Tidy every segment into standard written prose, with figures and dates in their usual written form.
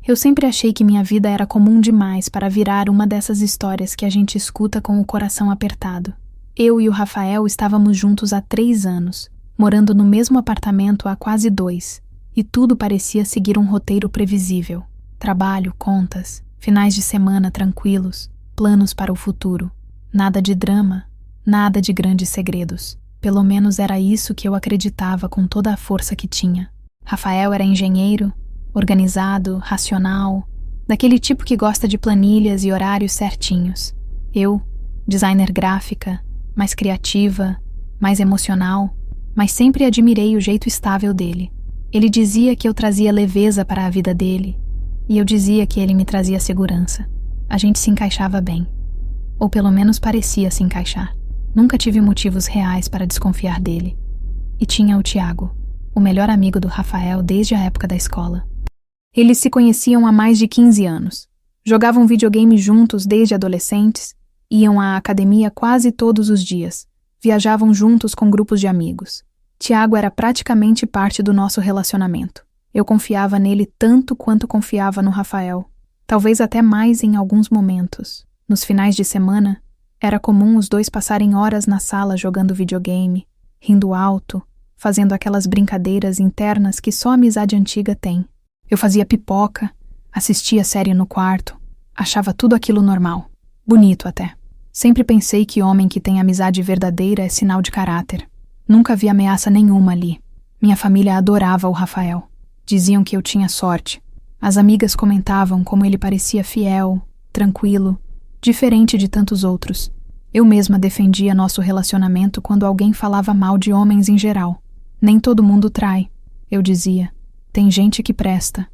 Eu sempre achei que minha vida era comum demais para virar uma dessas histórias que a gente escuta com o coração apertado. Eu e o Rafael estávamos juntos há 3 anos, morando no mesmo apartamento há quase 2, e tudo parecia seguir um roteiro previsível. Trabalho, contas, finais de semana tranquilos, planos para o futuro. Nada de drama, nada de grandes segredos. Pelo menos era isso que eu acreditava com toda a força que tinha. Rafael era engenheiro, organizado, racional, daquele tipo que gosta de planilhas e horários certinhos. Eu, designer gráfica, mais criativa, mais emocional, mas sempre admirei o jeito estável dele. Ele dizia que eu trazia leveza para a vida dele, e eu dizia que ele me trazia segurança. A gente se encaixava bem, ou pelo menos parecia se encaixar. Nunca tive motivos reais para desconfiar dele. E tinha o Tiago, o melhor amigo do Rafael desde a época da escola. Eles se conheciam há mais de 15 anos. Jogavam videogame juntos desde adolescentes, iam à academia quase todos os dias, viajavam juntos com grupos de amigos. Tiago era praticamente parte do nosso relacionamento. Eu confiava nele tanto quanto confiava no Rafael, talvez até mais em alguns momentos. Nos finais de semana, era comum os dois passarem horas na sala jogando videogame, rindo alto, fazendo aquelas brincadeiras internas que só a amizade antiga tem. Eu fazia pipoca, assistia série no quarto, achava tudo aquilo normal, bonito até. Sempre pensei que homem que tem amizade verdadeira é sinal de caráter. Nunca vi ameaça nenhuma ali. Minha família adorava o Rafael. Diziam que eu tinha sorte. As amigas comentavam como ele parecia fiel, tranquilo, diferente de tantos outros. Eu mesma defendia nosso relacionamento quando alguém falava mal de homens em geral. Nem todo mundo trai, eu dizia. Tem gente que presta.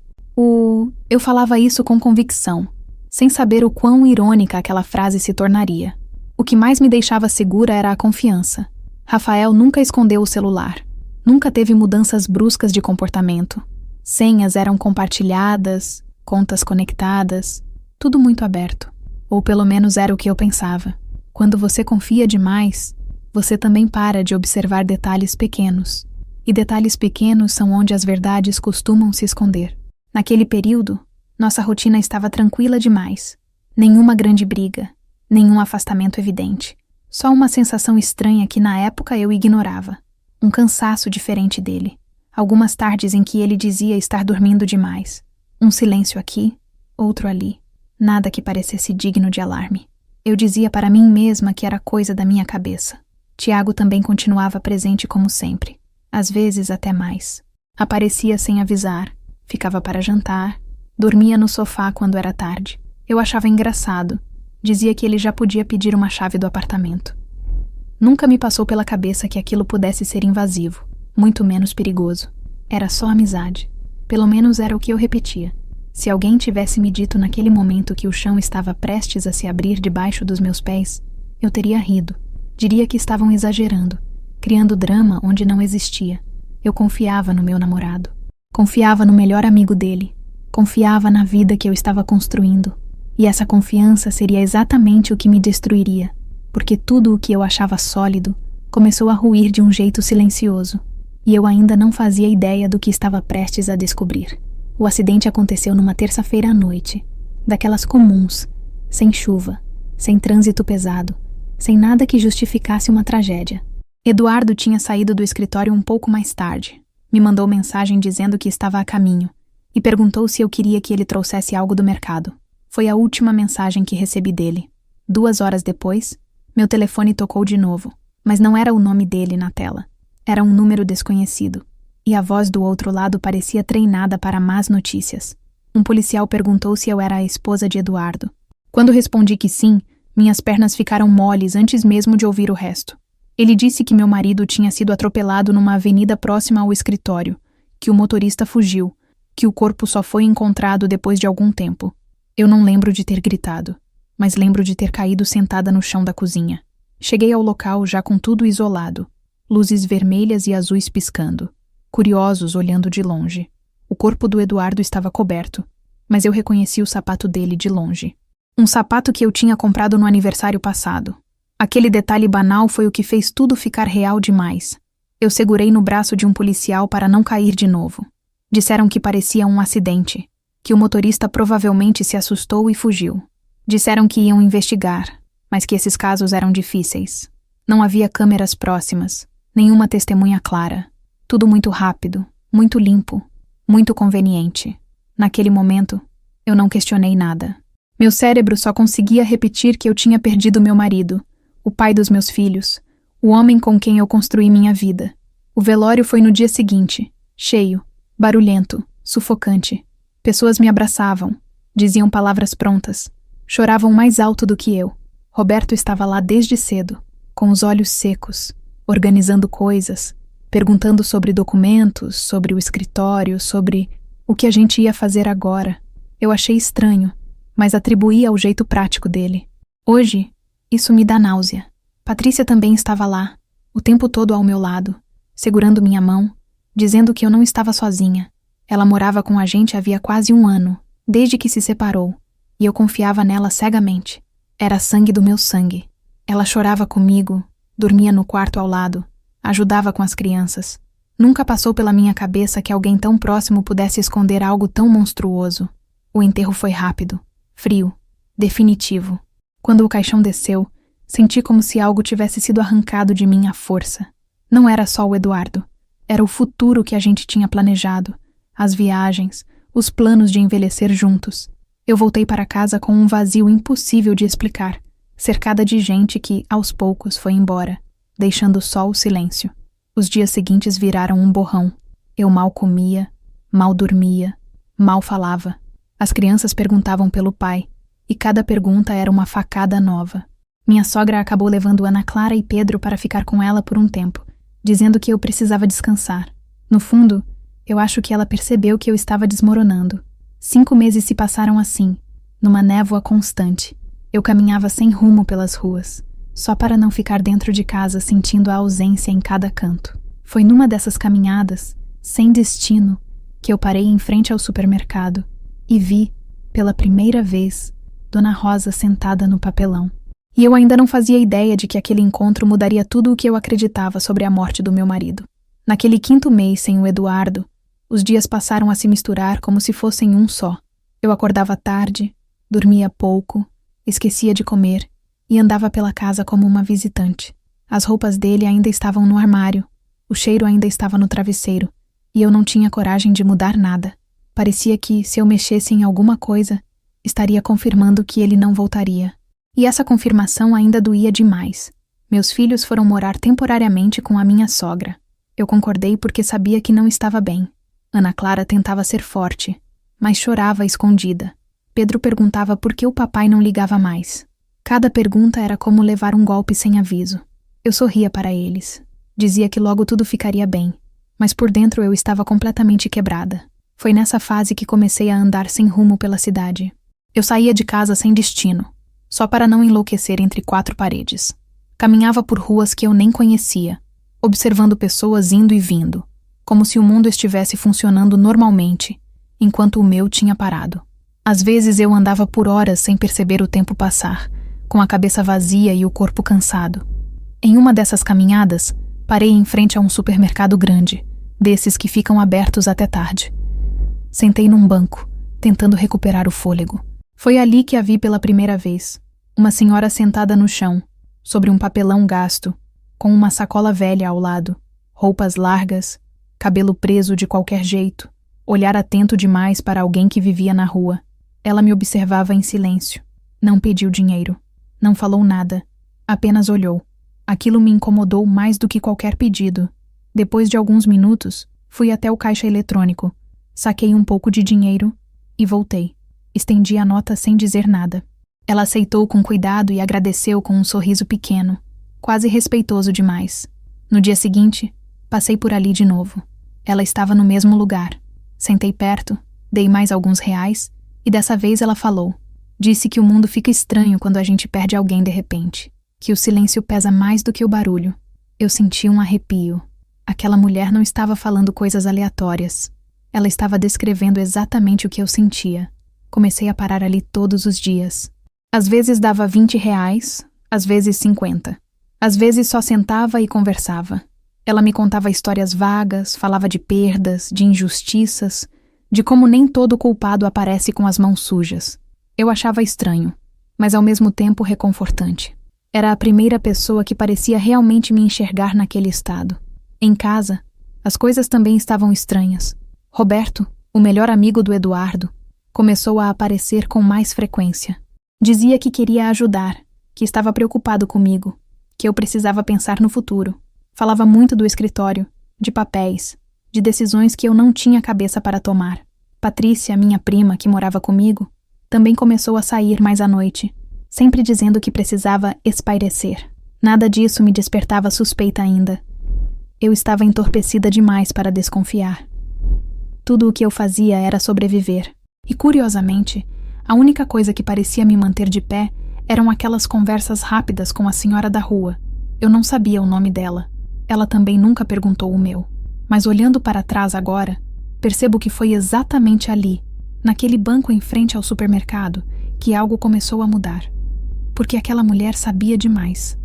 Eu falava isso com convicção, sem saber o quão irônica aquela frase se tornaria. O que mais me deixava segura era a confiança. Rafael nunca escondeu o celular. Nunca teve mudanças bruscas de comportamento. Senhas eram compartilhadas, contas conectadas, tudo muito aberto. Ou pelo menos era o que eu pensava. Quando você confia demais, você também para de observar detalhes pequenos. E detalhes pequenos são onde as verdades costumam se esconder. Naquele período, nossa rotina estava tranquila demais. Nenhuma grande briga, nenhum afastamento evidente. Só uma sensação estranha que na época eu ignorava. Um cansaço diferente dele. Algumas tardes em que ele dizia estar dormindo demais. Um silêncio aqui, outro ali. Nada que parecesse digno de alarme. Eu dizia para mim mesma que era coisa da minha cabeça. Tiago também continuava presente como sempre. Às vezes até mais. Aparecia sem avisar, ficava para jantar, dormia no sofá quando era tarde. Eu achava engraçado. Dizia que ele já podia pedir uma chave do apartamento. Nunca me passou pela cabeça que aquilo pudesse ser invasivo, muito menos perigoso. Era só amizade. Pelo menos era o que eu repetia. Se alguém tivesse me dito naquele momento que o chão estava prestes a se abrir debaixo dos meus pés, eu teria rido. Diria que estavam exagerando, criando drama onde não existia. Eu confiava no meu namorado. Confiava no melhor amigo dele. Confiava na vida que eu estava construindo. E essa confiança seria exatamente o que me destruiria, porque tudo o que eu achava sólido começou a ruir de um jeito silencioso, e eu ainda não fazia ideia do que estava prestes a descobrir. O acidente aconteceu numa terça-feira à noite, daquelas comuns, sem chuva, sem trânsito pesado, sem nada que justificasse uma tragédia. Eduardo tinha saído do escritório um pouco mais tarde. Me mandou mensagem dizendo que estava a caminho e perguntou se eu queria que ele trouxesse algo do mercado. Foi a última mensagem que recebi dele. 2 horas depois, meu telefone tocou de novo, mas não era o nome dele na tela. Era um número desconhecido, e a voz do outro lado parecia treinada para más notícias. Um policial perguntou se eu era a esposa de Eduardo. Quando respondi que sim, minhas pernas ficaram moles antes mesmo de ouvir o resto. Ele disse que meu marido tinha sido atropelado numa avenida próxima ao escritório, que o motorista fugiu, que o corpo só foi encontrado depois de algum tempo. Eu não lembro de ter gritado, mas lembro de ter caído sentada no chão da cozinha. Cheguei ao local já com tudo isolado, luzes vermelhas e azuis piscando, curiosos olhando de longe. O corpo do Eduardo estava coberto, mas eu reconheci o sapato dele de longe. Um sapato que eu tinha comprado no aniversário passado. Aquele detalhe banal foi o que fez tudo ficar real demais. Eu segurei no braço de um policial para não cair de novo. Disseram que parecia um acidente. que o motorista provavelmente se assustou e fugiu. Disseram que iam investigar, mas que esses casos eram difíceis. Não havia câmeras próximas, nenhuma testemunha clara. Tudo muito rápido, muito limpo, muito conveniente. Naquele momento, eu não questionei nada. Meu cérebro só conseguia repetir que eu tinha perdido meu marido, o pai dos meus filhos, o homem com quem eu construí minha vida. O velório foi no dia seguinte, cheio, barulhento, sufocante. Pessoas me abraçavam, diziam palavras prontas, choravam mais alto do que eu. Roberto estava lá desde cedo, com os olhos secos, organizando coisas, perguntando sobre documentos, sobre o escritório, sobre o que a gente ia fazer agora. Eu achei estranho, mas atribuí ao jeito prático dele. Hoje, isso me dá náusea. Patrícia também estava lá, o tempo todo ao meu lado, segurando minha mão, dizendo que eu não estava sozinha. Ela morava com a gente havia quase 1 ano, desde que se separou, e eu confiava nela cegamente. Era sangue do meu sangue. Ela chorava comigo, dormia no quarto ao lado, ajudava com as crianças. Nunca passou pela minha cabeça que alguém tão próximo pudesse esconder algo tão monstruoso. O enterro foi rápido, frio, definitivo. Quando o caixão desceu, senti como se algo tivesse sido arrancado de mim à força. Não era só o Eduardo. Era o futuro que a gente tinha planejado, as viagens, os planos de envelhecer juntos. Eu voltei para casa com um vazio impossível de explicar, cercada de gente que, aos poucos, foi embora, deixando só o silêncio. Os dias seguintes viraram um borrão. Eu mal comia, mal dormia, mal falava. As crianças perguntavam pelo pai, e cada pergunta era uma facada nova. Minha sogra acabou levando Ana Clara e Pedro para ficar com ela por um tempo, dizendo que eu precisava descansar. No fundo, eu acho que ela percebeu que eu estava desmoronando. 5 meses se passaram assim, numa névoa constante. Eu caminhava sem rumo pelas ruas, só para não ficar dentro de casa sentindo a ausência em cada canto. Foi numa dessas caminhadas, sem destino, que eu parei em frente ao supermercado e vi, pela primeira vez, Dona Rosa sentada no papelão. E eu ainda não fazia ideia de que aquele encontro mudaria tudo o que eu acreditava sobre a morte do meu marido. Naquele 5º mês sem o Eduardo, os dias passaram a se misturar como se fossem um só. Eu acordava tarde, dormia pouco, esquecia de comer e andava pela casa como uma visitante. As roupas dele ainda estavam no armário, o cheiro ainda estava no travesseiro, e eu não tinha coragem de mudar nada. Parecia que, se eu mexesse em alguma coisa, estaria confirmando que ele não voltaria. E essa confirmação ainda doía demais. Meus filhos foram morar temporariamente com a minha sogra. Eu concordei porque sabia que não estava bem. Ana Clara tentava ser forte, mas chorava escondida. Pedro perguntava por que o papai não ligava mais. Cada pergunta era como levar um golpe sem aviso. Eu sorria para eles. Dizia que logo tudo ficaria bem, mas por dentro eu estava completamente quebrada. Foi nessa fase que comecei a andar sem rumo pela cidade. Eu saía de casa sem destino, só para não enlouquecer entre 4 paredes. Caminhava por ruas que eu nem conhecia, observando pessoas indo e vindo, como se o mundo estivesse funcionando normalmente, enquanto o meu tinha parado. Às vezes eu andava por horas sem perceber o tempo passar, com a cabeça vazia e o corpo cansado. Em uma dessas caminhadas, parei em frente a um supermercado grande, desses que ficam abertos até tarde. Sentei num banco, tentando recuperar o fôlego. Foi ali que a vi pela primeira vez. Uma senhora sentada no chão, sobre um papelão gasto, com uma sacola velha ao lado, roupas largas, cabelo preso de qualquer jeito, olhar atento demais para alguém que vivia na rua. Ela me observava em silêncio. Não pediu dinheiro. Não falou nada. Apenas olhou. Aquilo me incomodou mais do que qualquer pedido. Depois de alguns minutos, fui até o caixa eletrônico. Saquei um pouco de dinheiro e voltei. Estendi a nota sem dizer nada. Ela aceitou com cuidado e agradeceu com um sorriso pequeno, quase respeitoso demais. No dia seguinte, passei por ali de novo. Ela estava no mesmo lugar. Sentei perto, dei mais alguns reais e dessa vez ela falou. Disse que o mundo fica estranho quando a gente perde alguém de repente, que o silêncio pesa mais do que o barulho. Eu senti um arrepio. Aquela mulher não estava falando coisas aleatórias. Ela estava descrevendo exatamente o que eu sentia. Comecei a parar ali todos os dias. Às vezes dava 20 reais, às vezes 50. Às vezes só sentava e conversava. Ela me contava histórias vagas, falava de perdas, de injustiças, de como nem todo culpado aparece com as mãos sujas. Eu achava estranho, mas ao mesmo tempo reconfortante. Era a primeira pessoa que parecia realmente me enxergar naquele estado. Em casa, as coisas também estavam estranhas. Roberto, o melhor amigo do Eduardo, começou a aparecer com mais frequência. Dizia que queria ajudar, que estava preocupado comigo, que eu precisava pensar no futuro. Falava muito do escritório, de papéis, de decisões que eu não tinha cabeça para tomar. Patrícia, minha prima, que morava comigo, também começou a sair mais à noite, sempre dizendo que precisava espairecer. Nada disso me despertava suspeita ainda. Eu estava entorpecida demais para desconfiar. Tudo o que eu fazia era sobreviver. E, curiosamente, a única coisa que parecia me manter de pé eram aquelas conversas rápidas com a senhora da rua. Eu não sabia o nome dela. Ela também nunca perguntou o meu. Mas olhando para trás agora, percebo que foi exatamente ali, naquele banco em frente ao supermercado, que algo começou a mudar. Porque aquela mulher sabia demais.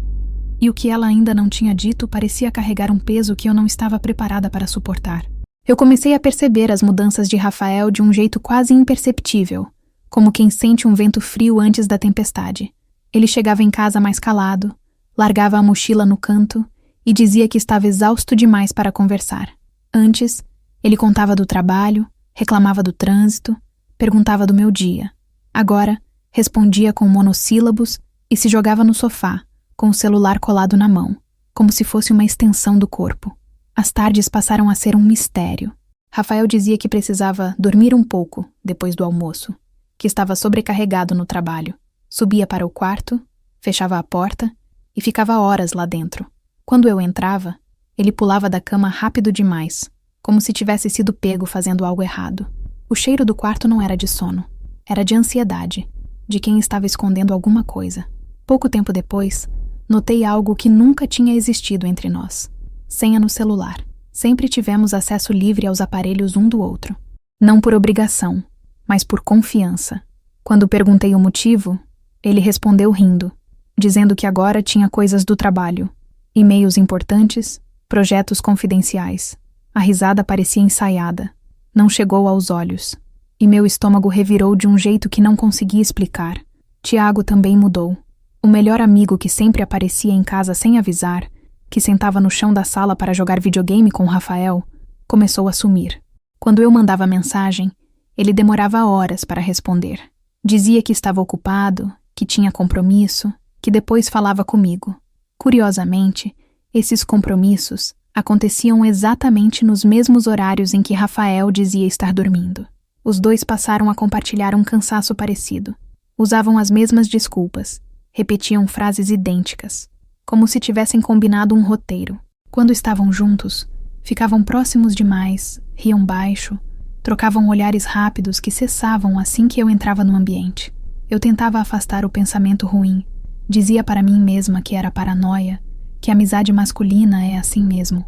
E o que ela ainda não tinha dito parecia carregar um peso que eu não estava preparada para suportar. Eu comecei a perceber as mudanças de Rafael de um jeito quase imperceptível, como quem sente um vento frio antes da tempestade. Ele chegava em casa mais calado, largava a mochila no canto e dizia que estava exausto demais para conversar. Antes, ele contava do trabalho, reclamava do trânsito, perguntava do meu dia. Agora, respondia com monossílabos e se jogava no sofá, com o celular colado na mão, como se fosse uma extensão do corpo. As tardes passaram a ser um mistério. Rafael dizia que precisava dormir um pouco depois do almoço, que estava sobrecarregado no trabalho. Subia para o quarto, fechava a porta e ficava horas lá dentro. Quando eu entrava, ele pulava da cama rápido demais, como se tivesse sido pego fazendo algo errado. O cheiro do quarto não era de sono, era de ansiedade, de quem estava escondendo alguma coisa. Pouco tempo depois, notei algo que nunca tinha existido entre nós. Senha no celular. Sempre tivemos acesso livre aos aparelhos um do outro. Não por obrigação, mas por confiança. Quando perguntei o motivo, ele respondeu rindo, dizendo que agora tinha coisas do trabalho, e-mails importantes, projetos confidenciais. A risada parecia ensaiada, não chegou aos olhos, e meu estômago revirou de um jeito que não conseguia explicar. Tiago também mudou. O melhor amigo que sempre aparecia em casa sem avisar, que sentava no chão da sala para jogar videogame com Rafael, começou a sumir. Quando eu mandava mensagem, ele demorava horas para responder. Dizia que estava ocupado, que tinha compromisso, que depois falava comigo. Curiosamente, esses compromissos aconteciam exatamente nos mesmos horários em que Rafael dizia estar dormindo. Os dois passaram a compartilhar um cansaço parecido. Usavam as mesmas desculpas, repetiam frases idênticas, como se tivessem combinado um roteiro. Quando estavam juntos, ficavam próximos demais, riam baixo, trocavam olhares rápidos que cessavam assim que eu entrava no ambiente. Eu tentava afastar o pensamento ruim, dizia para mim mesma que era paranoia, que a amizade masculina é assim mesmo.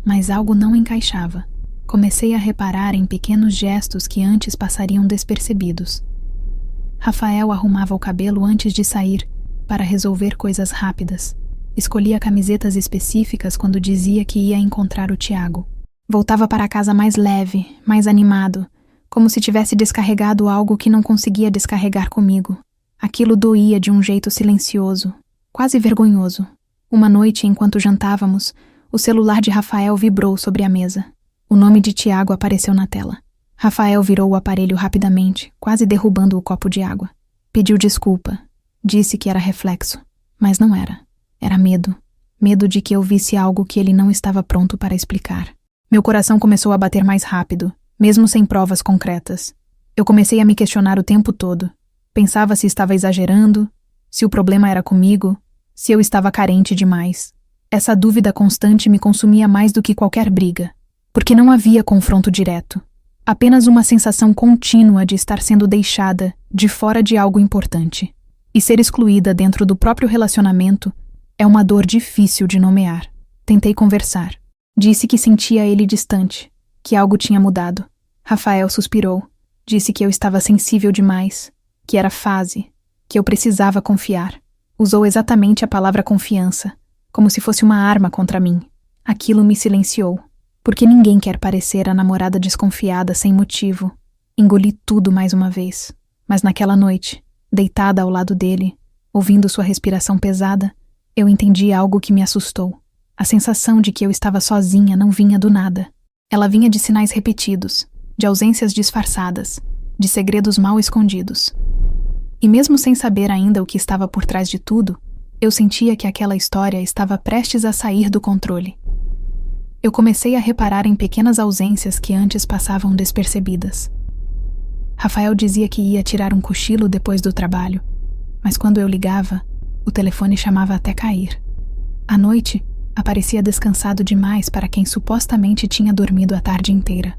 Mas algo não encaixava. Comecei a reparar em pequenos gestos que antes passariam despercebidos. Rafael arrumava o cabelo antes de sair, para resolver coisas rápidas. Escolhia camisetas específicas quando dizia que ia encontrar o Tiago. Voltava para casa mais leve, mais animado, como se tivesse descarregado algo que não conseguia descarregar comigo. Aquilo doía de um jeito silencioso, quase vergonhoso. Uma noite, enquanto jantávamos, o celular de Rafael vibrou sobre a mesa. O nome de Tiago apareceu na tela. Rafael virou o aparelho rapidamente, quase derrubando o copo de água. Pediu desculpa. Disse que era reflexo, mas não era. Era medo. Medo de que eu visse algo que ele não estava pronto para explicar. Meu coração começou a bater mais rápido, mesmo sem provas concretas. Eu comecei a me questionar o tempo todo. Pensava se estava exagerando, se o problema era comigo, se eu estava carente demais. Essa dúvida constante me consumia mais do que qualquer briga, porque não havia confronto direto. Apenas uma sensação contínua de estar sendo deixada de fora de algo importante. E ser excluída dentro do próprio relacionamento é uma dor difícil de nomear. Tentei conversar. Disse que sentia ele distante, que algo tinha mudado. Rafael suspirou. Disse que eu estava sensível demais, que era fase, que eu precisava confiar. Usou exatamente a palavra confiança, como se fosse uma arma contra mim. Aquilo me silenciou. Porque ninguém quer parecer a namorada desconfiada sem motivo. Engoli tudo mais uma vez. Mas naquela noite, deitada ao lado dele, ouvindo sua respiração pesada, eu entendi algo que me assustou. A sensação de que eu estava sozinha não vinha do nada. Ela vinha de sinais repetidos, de ausências disfarçadas, de segredos mal escondidos. E mesmo sem saber ainda o que estava por trás de tudo, eu sentia que aquela história estava prestes a sair do controle. Eu comecei a reparar em pequenas ausências que antes passavam despercebidas. Rafael dizia que ia tirar um cochilo depois do trabalho, mas quando eu ligava, o telefone chamava até cair. À noite, aparecia descansado demais para quem supostamente tinha dormido a tarde inteira.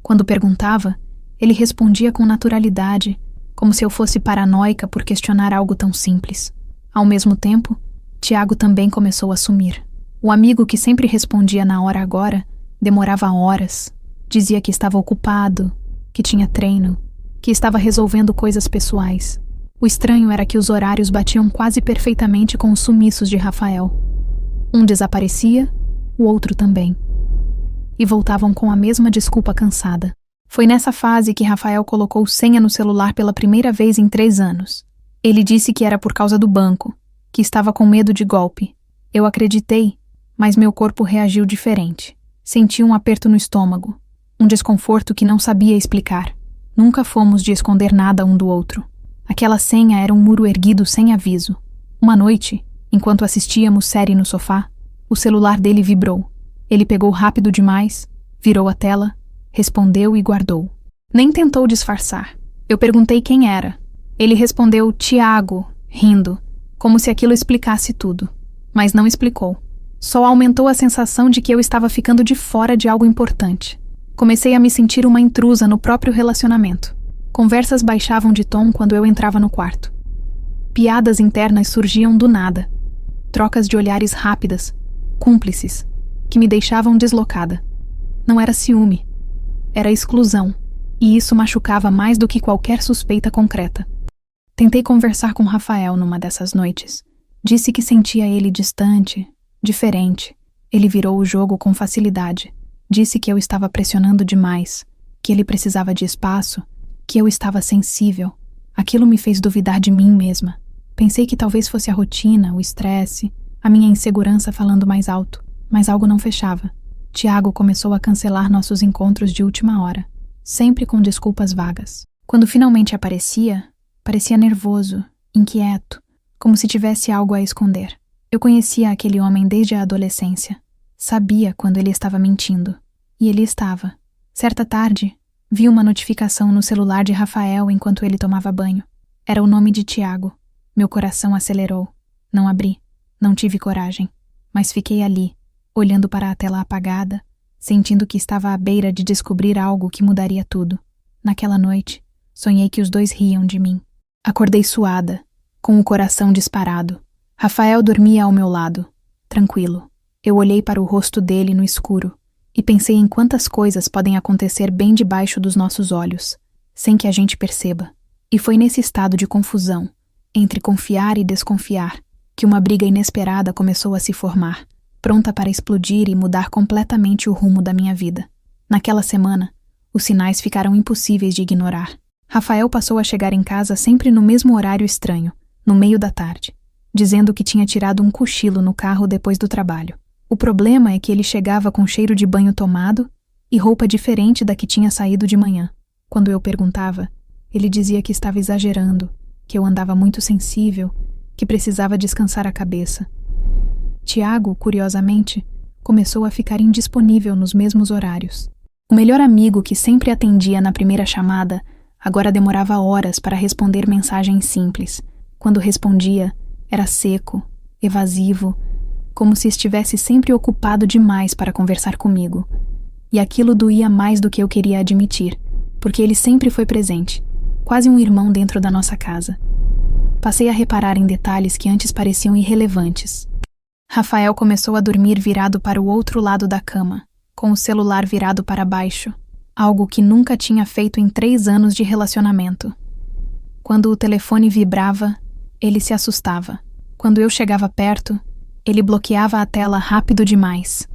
Quando perguntava, ele respondia com naturalidade, como se eu fosse paranoica por questionar algo tão simples. Ao mesmo tempo, Tiago também começou a sumir. O amigo que sempre respondia na hora agora demorava horas, dizia que estava ocupado, que tinha treino, que estava resolvendo coisas pessoais. O estranho era que os horários batiam quase perfeitamente com os sumiços de Rafael. Um desaparecia, o outro também. E voltavam com a mesma desculpa cansada. Foi nessa fase que Rafael colocou senha no celular pela primeira vez em 3 anos. Ele disse que era por causa do banco, que estava com medo de golpe. Eu acreditei, mas meu corpo reagiu diferente. Senti um aperto no estômago, um desconforto que não sabia explicar. Nunca fomos de esconder nada um do outro. Aquela senha era um muro erguido sem aviso. Uma noite, enquanto assistíamos série no sofá, o celular dele vibrou. Ele pegou rápido demais, virou a tela, respondeu e guardou. Nem tentou disfarçar. Eu perguntei quem era. Ele respondeu Tiago, rindo, como se aquilo explicasse tudo. Mas não explicou. Só aumentou a sensação de que eu estava ficando de fora de algo importante. Comecei a me sentir uma intrusa no próprio relacionamento. Conversas baixavam de tom quando eu entrava no quarto. Piadas internas surgiam do nada. Trocas de olhares rápidas, cúmplices, que me deixavam deslocada. Não era ciúme, era exclusão, e isso machucava mais do que qualquer suspeita concreta. Tentei conversar com Rafael numa dessas noites. Disse que sentia ele distante, diferente. Ele virou o jogo com facilidade. Disse que eu estava pressionando demais, que ele precisava de espaço, que eu estava sensível. Aquilo me fez duvidar de mim mesma. Pensei que talvez fosse a rotina, o estresse, a minha insegurança falando mais alto, mas algo não fechava. Tiago começou a cancelar nossos encontros de última hora, sempre com desculpas vagas. Quando finalmente aparecia, parecia nervoso, inquieto, como se tivesse algo a esconder. Eu conhecia aquele homem desde a adolescência. Sabia quando ele estava mentindo. E ele estava. Certa tarde, vi uma notificação no celular de Rafael enquanto ele tomava banho. Era o nome de Tiago. Meu coração acelerou. Não abri. Não tive coragem. Mas fiquei ali, olhando para a tela apagada, sentindo que estava à beira de descobrir algo que mudaria tudo. Naquela noite, sonhei que os dois riam de mim. Acordei suada, com o coração disparado. Rafael dormia ao meu lado, tranquilo. Eu olhei para o rosto dele no escuro e pensei em quantas coisas podem acontecer bem debaixo dos nossos olhos, sem que a gente perceba. E foi nesse estado de confusão, entre confiar e desconfiar, que uma briga inesperada começou a se formar, pronta para explodir e mudar completamente o rumo da minha vida. Naquela semana, os sinais ficaram impossíveis de ignorar. Rafael passou a chegar em casa sempre no mesmo horário estranho, no meio da tarde, dizendo que tinha tirado um cochilo no carro depois do trabalho. O problema é que ele chegava com cheiro de banho tomado e roupa diferente da que tinha saído de manhã. Quando eu perguntava, ele dizia que estava exagerando, que eu andava muito sensível, que precisava descansar a cabeça. Tiago, curiosamente, começou a ficar indisponível nos mesmos horários. O melhor amigo que sempre atendia na primeira chamada agora demorava horas para responder mensagens simples. Quando respondia, era seco, evasivo, como se estivesse sempre ocupado demais para conversar comigo. E aquilo doía mais do que eu queria admitir, porque ele sempre foi presente, quase um irmão dentro da nossa casa. Passei a reparar em detalhes que antes pareciam irrelevantes. Rafael começou a dormir virado para o outro lado da cama, com o celular virado para baixo, algo que nunca tinha feito em 3 anos de relacionamento. Quando o telefone vibrava, ele se assustava. Quando eu chegava perto, ele bloqueava a tela rápido demais.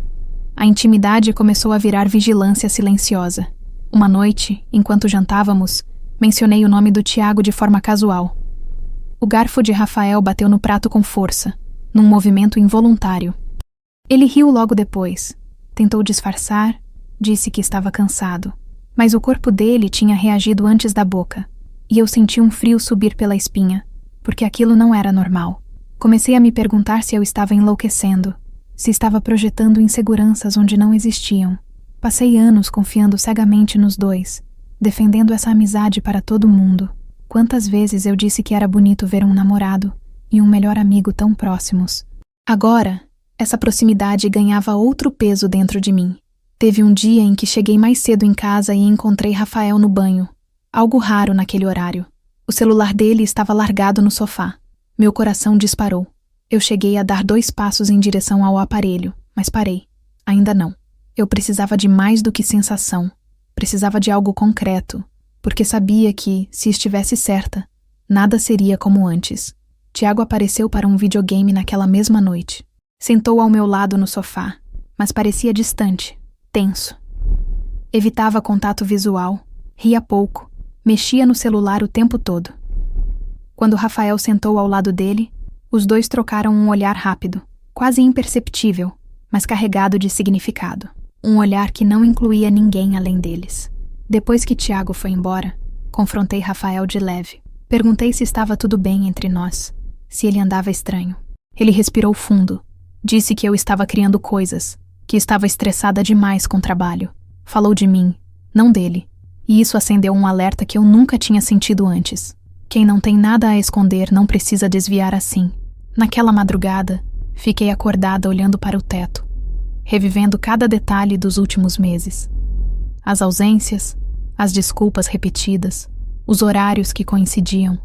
A intimidade começou a virar vigilância silenciosa. Uma noite, enquanto jantávamos, mencionei o nome do Tiago de forma casual. O garfo de Rafael bateu no prato com força, num movimento involuntário. Ele riu logo depois. Tentou disfarçar, disse que estava cansado. Mas o corpo dele tinha reagido antes da boca, e eu senti um frio subir pela espinha, porque aquilo não era normal. Comecei a me perguntar se eu estava enlouquecendo, se estava projetando inseguranças onde não existiam. Passei anos confiando cegamente nos dois, defendendo essa amizade para todo mundo. Quantas vezes eu disse que era bonito ver um namorado e um melhor amigo tão próximos. Agora, essa proximidade ganhava outro peso dentro de mim. Teve um dia em que cheguei mais cedo em casa e encontrei Rafael no banho. Algo raro naquele horário. O celular dele estava largado no sofá. Meu coração disparou. Eu cheguei a dar 2 passos em direção ao aparelho, mas parei. Ainda não. Eu precisava de mais do que sensação. Precisava de algo concreto, porque sabia que, se estivesse certa, nada seria como antes. Tiago apareceu para um videogame naquela mesma noite. Sentou ao meu lado no sofá, mas parecia distante, tenso. Evitava contato visual, ria pouco, mexia no celular o tempo todo. Quando Rafael sentou ao lado dele, os dois trocaram um olhar rápido, quase imperceptível, mas carregado de significado. Um olhar que não incluía ninguém além deles. Depois que Tiago foi embora, confrontei Rafael de leve. Perguntei se estava tudo bem entre nós, se ele andava estranho. Ele respirou fundo. Disse que eu estava criando coisas, que estava estressada demais com o trabalho. Falou de mim, não dele. E isso acendeu um alerta que eu nunca tinha sentido antes. Quem não tem nada a esconder não precisa desviar assim. Naquela madrugada, fiquei acordada olhando para o teto, revivendo cada detalhe dos últimos meses. As ausências, as desculpas repetidas, os horários que coincidiam.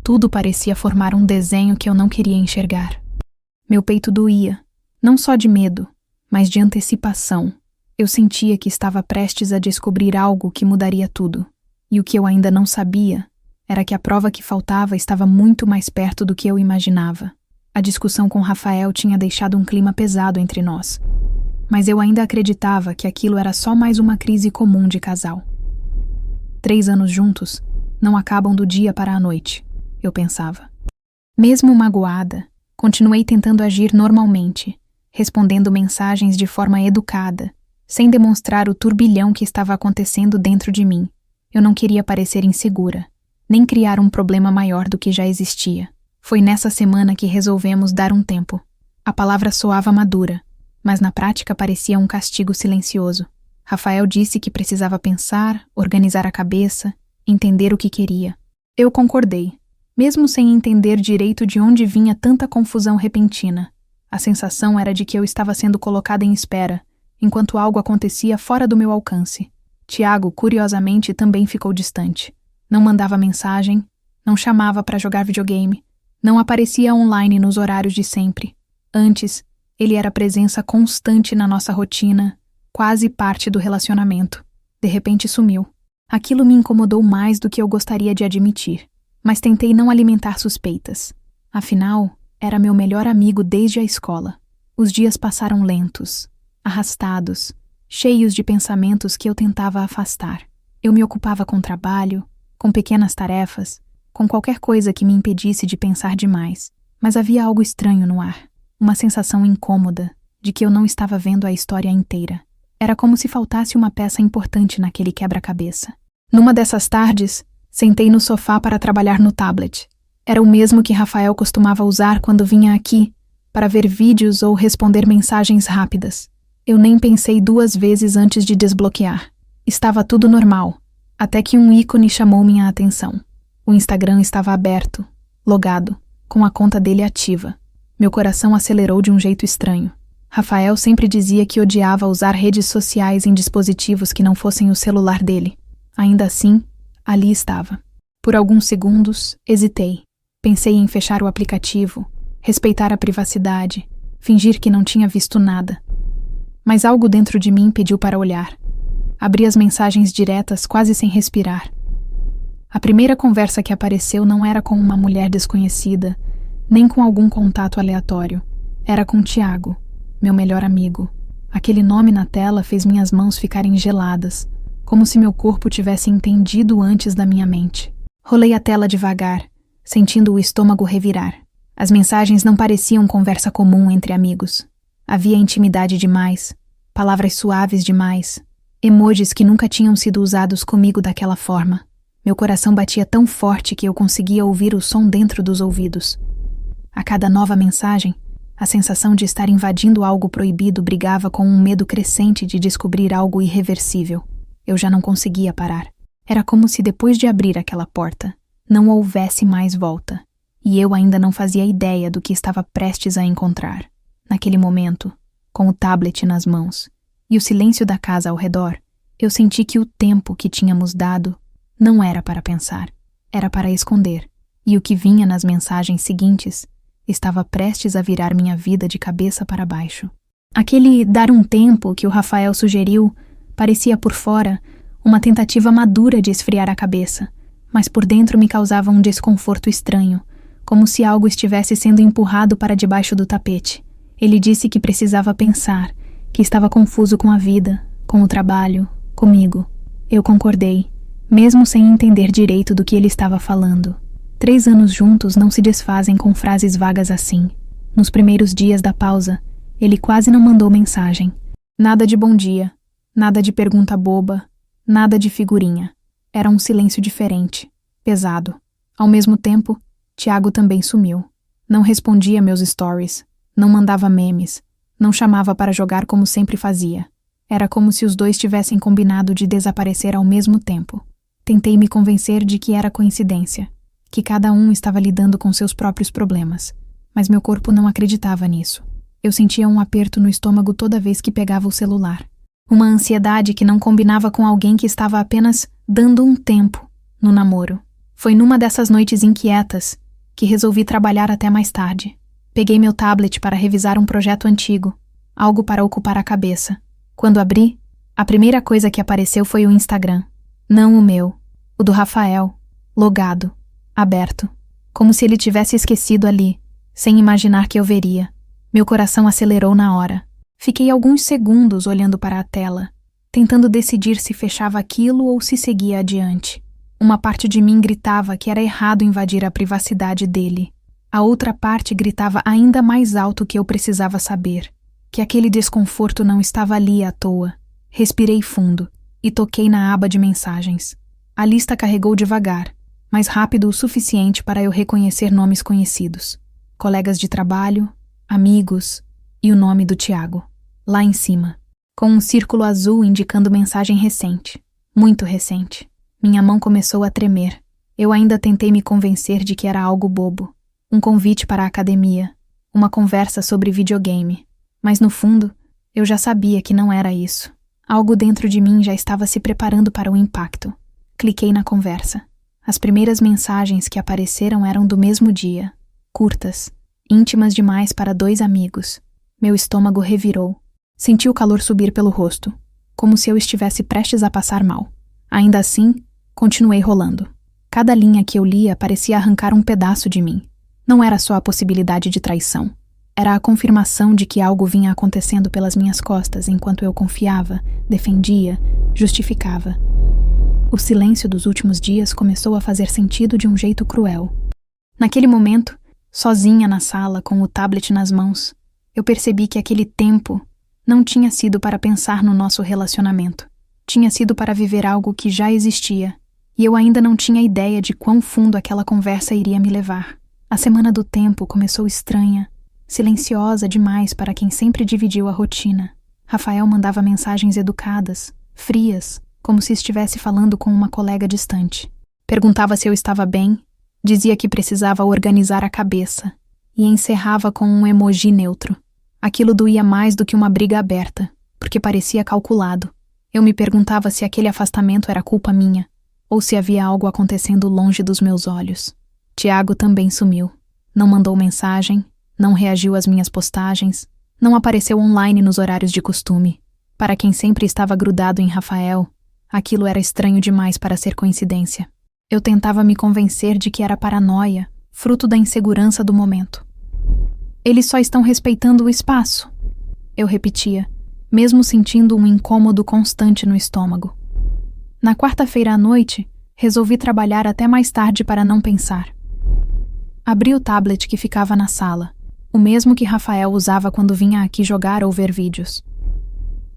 Tudo parecia formar um desenho que eu não queria enxergar. Meu peito doía, não só de medo, mas de antecipação. Eu sentia que estava prestes a descobrir algo que mudaria tudo. E o que eu ainda não sabia era que a prova que faltava estava muito mais perto do que eu imaginava. A discussão com Rafael tinha deixado um clima pesado entre nós. Mas eu ainda acreditava que aquilo era só mais uma crise comum de casal. 3 anos juntos não acabam do dia para a noite, eu pensava. Mesmo magoada, continuei tentando agir normalmente, respondendo mensagens de forma educada, sem demonstrar o turbilhão que estava acontecendo dentro de mim. Eu não queria parecer insegura, nem criar um problema maior do que já existia. Foi nessa semana que resolvemos dar um tempo. A palavra soava madura, mas na prática parecia um castigo silencioso. Rafael disse que precisava pensar, organizar a cabeça, entender o que queria. Eu concordei, mesmo sem entender direito de onde vinha tanta confusão repentina. A sensação era de que eu estava sendo colocada em espera, enquanto algo acontecia fora do meu alcance. Tiago, curiosamente, também ficou distante. Não mandava mensagem, não chamava para jogar videogame, não aparecia online nos horários de sempre. Antes, ele era presença constante na nossa rotina, quase parte do relacionamento. De repente sumiu. Aquilo me incomodou mais do que eu gostaria de admitir, mas tentei não alimentar suspeitas. Afinal, era meu melhor amigo desde a escola. Os dias passaram lentos, arrastados, cheios de pensamentos que eu tentava afastar. Eu me ocupava com trabalho, com pequenas tarefas, com qualquer coisa que me impedisse de pensar demais. Mas havia algo estranho no ar. Uma sensação incômoda de que eu não estava vendo a história inteira. Era como se faltasse uma peça importante naquele quebra-cabeça. Numa dessas tardes, sentei no sofá para trabalhar no tablet. Era o mesmo que Rafael costumava usar quando vinha aqui, para ver vídeos ou responder mensagens rápidas. Eu nem pensei 2 vezes antes de desbloquear. Estava tudo normal, até que um ícone chamou minha atenção. O Instagram estava aberto, logado, com a conta dele ativa. Meu coração acelerou de um jeito estranho. Rafael sempre dizia que odiava usar redes sociais em dispositivos que não fossem o celular dele. Ainda assim, ali estava. Por alguns segundos, hesitei. Pensei em fechar o aplicativo, respeitar a privacidade, fingir que não tinha visto nada. Mas algo dentro de mim pediu para olhar. Abri as mensagens diretas quase sem respirar. A primeira conversa que apareceu não era com uma mulher desconhecida, nem com algum contato aleatório. Era com Tiago, meu melhor amigo. Aquele nome na tela fez minhas mãos ficarem geladas, como se meu corpo tivesse entendido antes da minha mente. Rolei a tela devagar, sentindo o estômago revirar. As mensagens não pareciam conversa comum entre amigos. Havia intimidade demais, palavras suaves demais, emojis que nunca tinham sido usados comigo daquela forma. Meu coração batia tão forte que eu conseguia ouvir o som dentro dos ouvidos. A cada nova mensagem, a sensação de estar invadindo algo proibido brigava com um medo crescente de descobrir algo irreversível. Eu já não conseguia parar. Era como se depois de abrir aquela porta, não houvesse mais volta. E eu ainda não fazia ideia do que estava prestes a encontrar. Naquele momento, com o tablet nas mãos e o silêncio da casa ao redor, eu senti que o tempo que tínhamos dado não era para pensar, era para esconder. E o que vinha nas mensagens seguintes estava prestes a virar minha vida de cabeça para baixo. Aquele dar um tempo que o Rafael sugeriu parecia por fora uma tentativa madura de esfriar a cabeça, mas por dentro me causava um desconforto estranho, como se algo estivesse sendo empurrado para debaixo do tapete. Ele disse que precisava pensar, que estava confuso com a vida, com o trabalho, comigo. Eu concordei, mesmo sem entender direito do que ele estava falando. 3 anos juntos não se desfazem com frases vagas assim. Nos primeiros dias da pausa, ele quase não mandou mensagem. Nada de bom dia, nada de pergunta boba, nada de figurinha. Era um silêncio diferente, pesado. Ao mesmo tempo, Tiago também sumiu. Não respondia meus stories, não mandava memes, não chamava para jogar como sempre fazia. Era como se os dois tivessem combinado de desaparecer ao mesmo tempo. Tentei me convencer de que era coincidência, que cada um estava lidando com seus próprios problemas, mas meu corpo não acreditava nisso. Eu sentia um aperto no estômago toda vez que pegava o celular. Uma ansiedade que não combinava com alguém que estava apenas dando um tempo no namoro. Foi numa dessas noites inquietas que resolvi trabalhar até mais tarde. Peguei meu tablet para revisar um projeto antigo, algo para ocupar a cabeça. Quando abri, a primeira coisa que apareceu foi o Instagram. Não o meu, o do Rafael, logado, aberto, como se ele tivesse esquecido ali, sem imaginar que eu veria. Meu coração acelerou na hora. Fiquei alguns segundos olhando para a tela, tentando decidir se fechava aquilo ou se seguia adiante. Uma parte de mim gritava que era errado invadir a privacidade dele. A outra parte gritava ainda mais alto que eu precisava saber, que aquele desconforto não estava ali à toa. Respirei fundo e toquei na aba de mensagens. A lista carregou devagar, mas rápido o suficiente para eu reconhecer nomes conhecidos. Colegas de trabalho, amigos e o nome do Tiago. Lá em cima, com um círculo azul indicando mensagem recente. Muito recente. Minha mão começou a tremer. Eu ainda tentei me convencer de que era algo bobo. Um convite para a academia. Uma conversa sobre videogame. Mas no fundo, eu já sabia que não era isso. Algo dentro de mim já estava se preparando para o impacto. Cliquei na conversa. As primeiras mensagens que apareceram eram do mesmo dia. Curtas, íntimas demais para 2 amigos. Meu estômago revirou. Senti o calor subir pelo rosto, como se eu estivesse prestes a passar mal. Ainda assim, continuei rolando. Cada linha que eu lia parecia arrancar um pedaço de mim. Não era só a possibilidade de traição. Era a confirmação de que algo vinha acontecendo pelas minhas costas enquanto eu confiava, defendia, justificava. O silêncio dos últimos dias começou a fazer sentido de um jeito cruel. Naquele momento, sozinha na sala, com o tablet nas mãos, eu percebi que aquele tempo não tinha sido para pensar no nosso relacionamento. Tinha sido para viver algo que já existia, e eu ainda não tinha ideia de quão fundo aquela conversa iria me levar. A semana do tempo começou estranha, silenciosa demais para quem sempre dividiu a rotina. Rafael mandava mensagens educadas, frias, como se estivesse falando com uma colega distante. Perguntava se eu estava bem, dizia que precisava organizar a cabeça e encerrava com um emoji neutro. Aquilo doía mais do que uma briga aberta, porque parecia calculado. Eu me perguntava se aquele afastamento era culpa minha, ou se havia algo acontecendo longe dos meus olhos. Tiago também sumiu. Não mandou mensagem, não reagiu às minhas postagens, não apareceu online nos horários de costume. Para quem sempre estava grudado em Rafael, aquilo era estranho demais para ser coincidência. Eu tentava me convencer de que era paranoia, fruto da insegurança do momento. Eles só estão respeitando o espaço, eu repetia, mesmo sentindo um incômodo constante no estômago. Na quarta-feira à noite, resolvi trabalhar até mais tarde para não pensar. Abri o tablet que ficava na sala, o mesmo que Rafael usava quando vinha aqui jogar ou ver vídeos.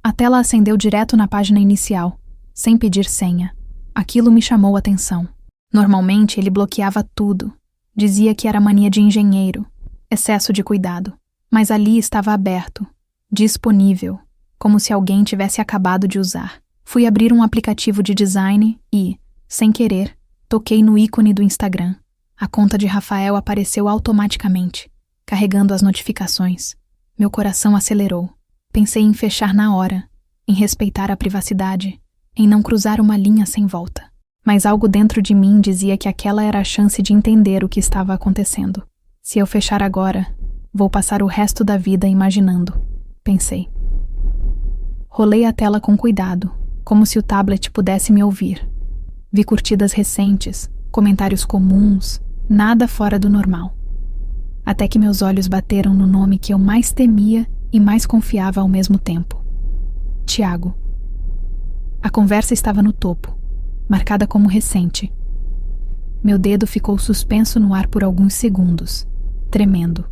A tela acendeu direto na página inicial, sem pedir senha. Aquilo me chamou a atenção. Normalmente ele bloqueava tudo. Dizia que era mania de engenheiro, excesso de cuidado. Mas ali estava aberto, disponível, como se alguém tivesse acabado de usar. Fui abrir um aplicativo de design e, sem querer, toquei no ícone do Instagram. A conta de Rafael apareceu automaticamente, carregando as notificações. Meu coração acelerou. Pensei em fechar na hora, em respeitar a privacidade, em não cruzar uma linha sem volta. Mas algo dentro de mim dizia que aquela era a chance de entender o que estava acontecendo. Se eu fechar agora, vou passar o resto da vida imaginando, pensei. Rolei a tela com cuidado, como se o tablet pudesse me ouvir. Vi curtidas recentes, comentários comuns, nada fora do normal. Até que meus olhos bateram no nome que eu mais temia e mais confiava ao mesmo tempo. Tiago. A conversa estava no topo, marcada como recente. Meu dedo ficou suspenso no ar por alguns segundos, tremendo.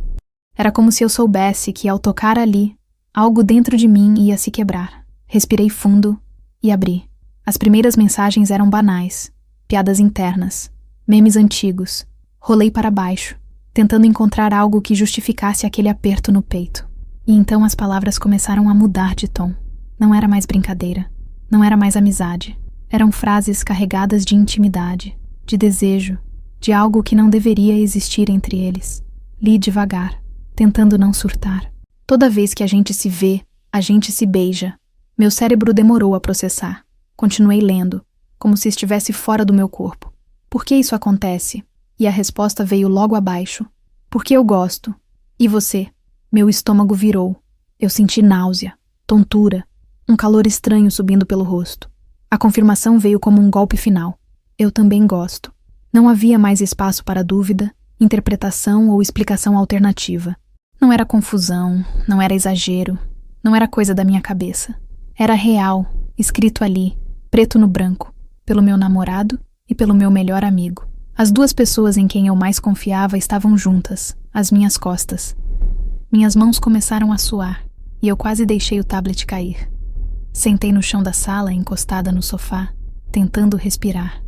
Era como se eu soubesse que, ao tocar ali, algo dentro de mim ia se quebrar. Respirei fundo e abri. As primeiras mensagens eram banais, piadas internas, memes antigos. Rolei para baixo, tentando encontrar algo que justificasse aquele aperto no peito. E então as palavras começaram a mudar de tom. Não era mais brincadeira. Não era mais amizade. Eram frases carregadas de intimidade, de desejo, de algo que não deveria existir entre eles. Li devagar, tentando não surtar. Toda vez que a gente se vê, a gente se beija. Meu cérebro demorou a processar. Continuei lendo, como se estivesse fora do meu corpo. Por que isso acontece? E a resposta veio logo abaixo. Porque eu gosto. E você? Meu estômago virou. Eu senti náusea, tontura, um calor estranho subindo pelo rosto. A confirmação veio como um golpe final. Eu também gosto. Não havia mais espaço para dúvida, interpretação ou explicação alternativa. Não era confusão, não era exagero, não era coisa da minha cabeça. Era real, escrito ali, preto no branco, pelo meu namorado e pelo meu melhor amigo. As duas pessoas em quem eu mais confiava estavam juntas, às minhas costas. Minhas mãos começaram a suar e eu quase deixei o tablet cair. Sentei no chão da sala, encostada no sofá, tentando respirar.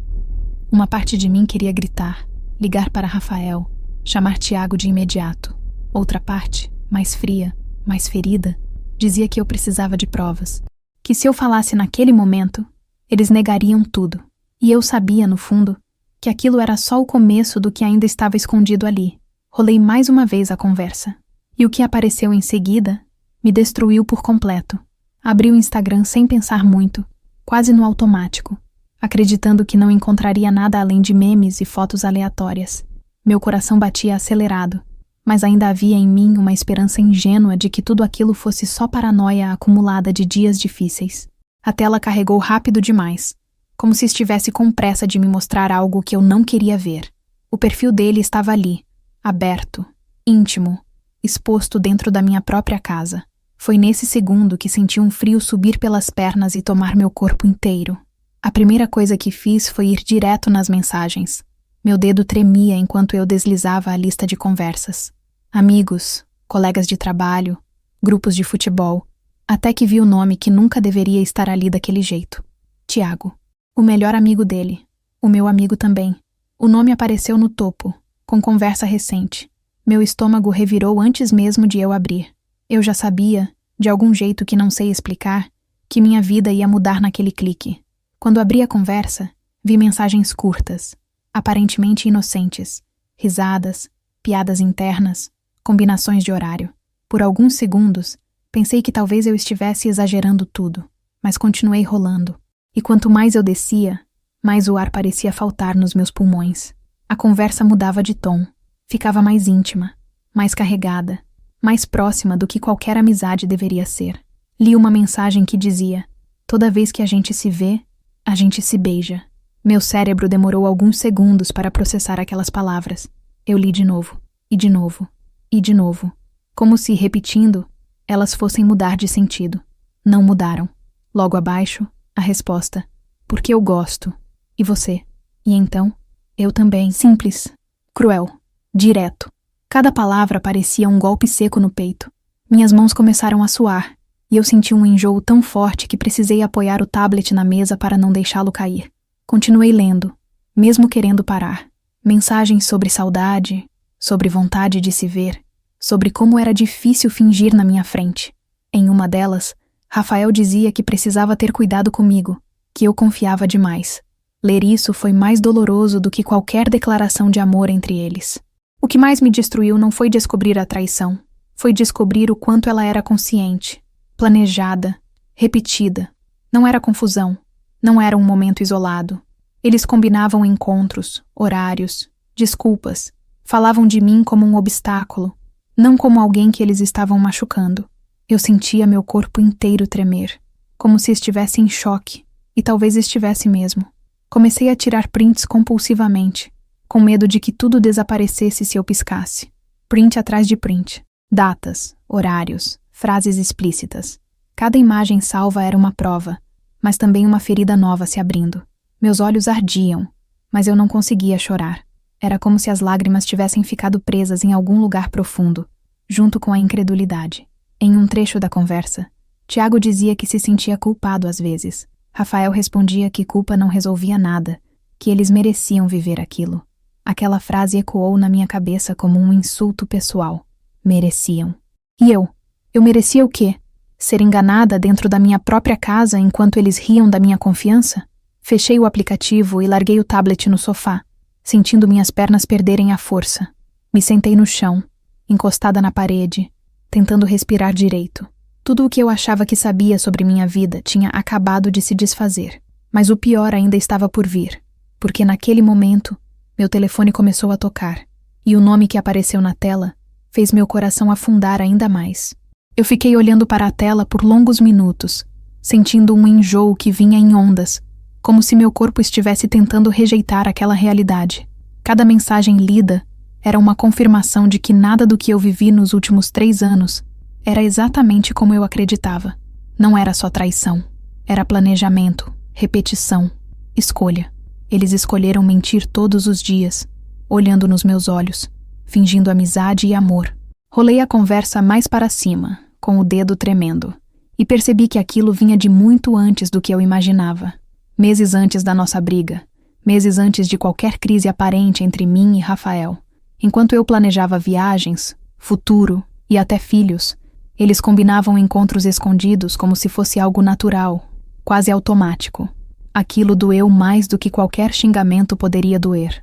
Uma parte de mim queria gritar, ligar para Rafael, chamar Tiago de imediato. Outra parte, mais fria, mais ferida, dizia que eu precisava de provas. Que se eu falasse naquele momento, eles negariam tudo. E eu sabia, no fundo, que aquilo era só o começo do que ainda estava escondido ali. Rolei mais uma vez a conversa. E o que apareceu em seguida me destruiu por completo. Abri o Instagram sem pensar muito, quase no automático, acreditando que não encontraria nada além de memes e fotos aleatórias. Meu coração batia acelerado, mas ainda havia em mim uma esperança ingênua de que tudo aquilo fosse só paranoia acumulada de dias difíceis. A tela carregou rápido demais, como se estivesse com pressa de me mostrar algo que eu não queria ver. O perfil dele estava ali, aberto, íntimo, exposto dentro da minha própria casa. Foi nesse segundo que senti um frio subir pelas pernas e tomar meu corpo inteiro. A primeira coisa que fiz foi ir direto nas mensagens. Meu dedo tremia enquanto eu deslizava a lista de conversas. Amigos, colegas de trabalho, grupos de futebol, até que vi o nome que nunca deveria estar ali daquele jeito. Tiago. O melhor amigo dele. O meu amigo também. O nome apareceu no topo, com conversa recente. Meu estômago revirou antes mesmo de eu abrir. Eu já sabia, de algum jeito que não sei explicar, que minha vida ia mudar naquele clique. Quando abri a conversa, vi mensagens curtas, aparentemente inocentes, risadas, piadas internas, combinações de horário. Por alguns segundos, pensei que talvez eu estivesse exagerando tudo, mas continuei rolando. E quanto mais eu descia, mais o ar parecia faltar nos meus pulmões. A conversa mudava de tom, ficava mais íntima, mais carregada, mais próxima do que qualquer amizade deveria ser. Li uma mensagem que dizia: toda vez que a gente se vê, a gente se beija. Meu cérebro demorou alguns segundos para processar aquelas palavras. Eu li de novo, e de novo, e de novo, como se, repetindo, elas fossem mudar de sentido. Não mudaram. Logo abaixo, a resposta: porque eu gosto. E você? E então? Eu também. Simples. Cruel. Direto. Cada palavra parecia um golpe seco no peito. Minhas mãos começaram a suar, e eu senti um enjoo tão forte que precisei apoiar o tablet na mesa para não deixá-lo cair. Continuei lendo, mesmo querendo parar. Mensagens sobre saudade, sobre vontade de se ver, sobre como era difícil fingir na minha frente. Em uma delas, Rafael dizia que precisava ter cuidado comigo, que eu confiava demais. Ler isso foi mais doloroso do que qualquer declaração de amor entre eles. O que mais me destruiu não foi descobrir a traição, foi descobrir o quanto ela era consciente, planejada, repetida. Não era confusão, não era um momento isolado. Eles combinavam encontros, horários, desculpas, falavam de mim como um obstáculo, não como alguém que eles estavam machucando. Eu sentia meu corpo inteiro tremer, como se estivesse em choque, e talvez estivesse mesmo. Comecei a tirar prints compulsivamente, com medo de que tudo desaparecesse se eu piscasse. Print atrás de print. Datas, horários, frases explícitas. Cada imagem salva era uma prova, mas também uma ferida nova se abrindo. Meus olhos ardiam, mas eu não conseguia chorar. Era como se as lágrimas tivessem ficado presas em algum lugar profundo, junto com a incredulidade. Em um trecho da conversa, Tiago dizia que se sentia culpado às vezes. Rafael respondia que culpa não resolvia nada, que eles mereciam viver aquilo. Aquela frase ecoou na minha cabeça como um insulto pessoal. Mereciam. E eu? Eu merecia o quê? Ser enganada dentro da minha própria casa enquanto eles riam da minha confiança? Fechei o aplicativo e larguei o tablet no sofá, sentindo minhas pernas perderem a força. Me sentei no chão, encostada na parede, tentando respirar direito. Tudo o que eu achava que sabia sobre minha vida tinha acabado de se desfazer. Mas o pior ainda estava por vir, porque naquele momento, meu telefone começou a tocar, e o nome que apareceu na tela fez meu coração afundar ainda mais. Eu fiquei olhando para a tela por longos minutos, sentindo um enjoo que vinha em ondas, como se meu corpo estivesse tentando rejeitar aquela realidade. Cada mensagem lida era uma confirmação de que nada do que eu vivi nos últimos 3 anos era exatamente como eu acreditava. Não era só traição. Era planejamento, repetição, escolha. Eles escolheram mentir todos os dias, olhando nos meus olhos, fingindo amizade e amor. Rolei a conversa mais para cima, com o dedo tremendo, e percebi que aquilo vinha de muito antes do que eu imaginava. Meses antes da nossa briga, meses antes de qualquer crise aparente entre mim e Rafael. Enquanto eu planejava viagens, futuro e até filhos, eles combinavam encontros escondidos como se fosse algo natural, quase automático. Aquilo doeu mais do que qualquer xingamento poderia doer.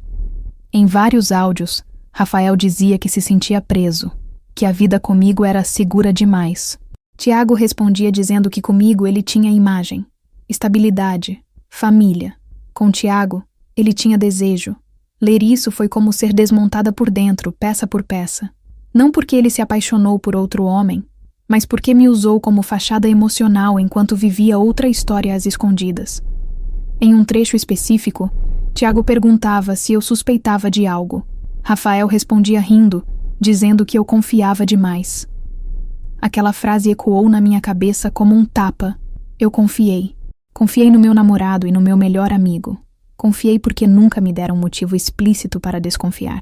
Em vários áudios, Rafael dizia que se sentia preso, que a vida comigo era segura demais. Tiago respondia dizendo que comigo ele tinha imagem, estabilidade, família. Com Tiago, ele tinha desejo. Ler isso foi como ser desmontada por dentro, peça por peça. Não porque ele se apaixonou por outro homem, mas porque me usou como fachada emocional enquanto vivia outra história às escondidas. Em um trecho específico, Tiago perguntava se eu suspeitava de algo. Rafael respondia rindo, dizendo que eu confiava demais. Aquela frase ecoou na minha cabeça como um tapa. Eu confiei. Confiei no meu namorado e no meu melhor amigo. Confiei porque nunca me deram motivo explícito para desconfiar.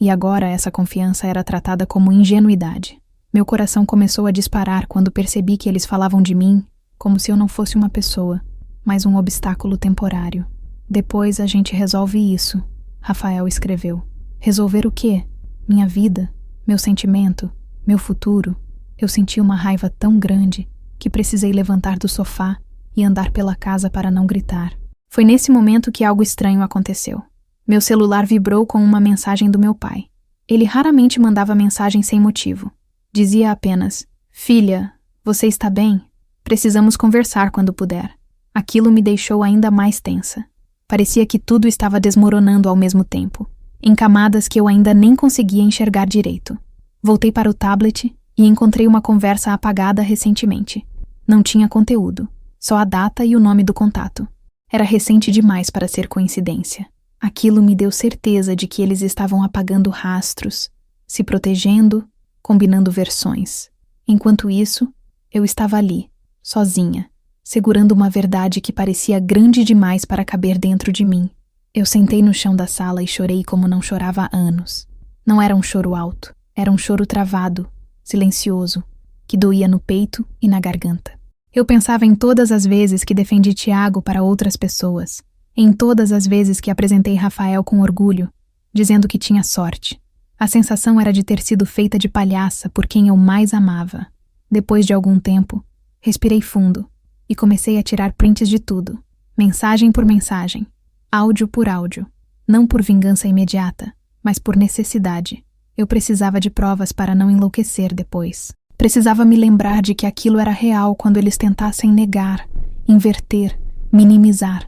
E agora essa confiança era tratada como ingenuidade. Meu coração começou a disparar quando percebi que eles falavam de mim como se eu não fosse uma pessoa, mas um obstáculo temporário. Depois a gente resolve isso, Rafael escreveu. Resolver o quê? Minha vida? Meu sentimento? Meu futuro? Eu senti uma raiva tão grande que precisei levantar do sofá e andar pela casa para não gritar. Foi nesse momento que algo estranho aconteceu. Meu celular vibrou com uma mensagem do meu pai. Ele raramente mandava mensagem sem motivo. Dizia apenas: "Filha, você está bem? Precisamos conversar quando puder." Aquilo me deixou ainda mais tensa. Parecia que tudo estava desmoronando ao mesmo tempo, em camadas que eu ainda nem conseguia enxergar direito. Voltei para o tablet e encontrei uma conversa apagada recentemente. Não tinha conteúdo, só a data e o nome do contato. Era recente demais para ser coincidência. Aquilo me deu certeza de que eles estavam apagando rastros, se protegendo, combinando versões. Enquanto isso, eu estava ali, sozinha, segurando uma verdade que parecia grande demais para caber dentro de mim. Eu sentei no chão da sala e chorei como não chorava há anos. Não era um choro alto, era um choro travado, silencioso, que doía no peito e na garganta. Eu pensava em todas as vezes que defendi Tiago para outras pessoas, em todas as vezes que apresentei Rafael com orgulho, dizendo que tinha sorte. A sensação era de ter sido feita de palhaça por quem eu mais amava. Depois de algum tempo, respirei fundo e comecei a tirar prints de tudo, mensagem por mensagem, áudio por áudio, não por vingança imediata, mas por necessidade. Eu precisava de provas para não enlouquecer depois. Precisava me lembrar de que aquilo era real quando eles tentassem negar, inverter, minimizar.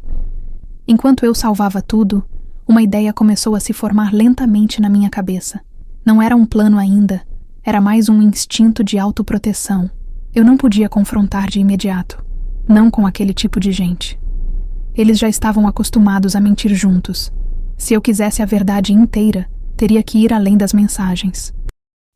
Enquanto eu salvava tudo, uma ideia começou a se formar lentamente na minha cabeça. Não era um plano ainda, era mais um instinto de autoproteção. Eu não podia confrontar de imediato, não com aquele tipo de gente. Eles já estavam acostumados a mentir juntos. Se eu quisesse a verdade inteira, teria que ir além das mensagens.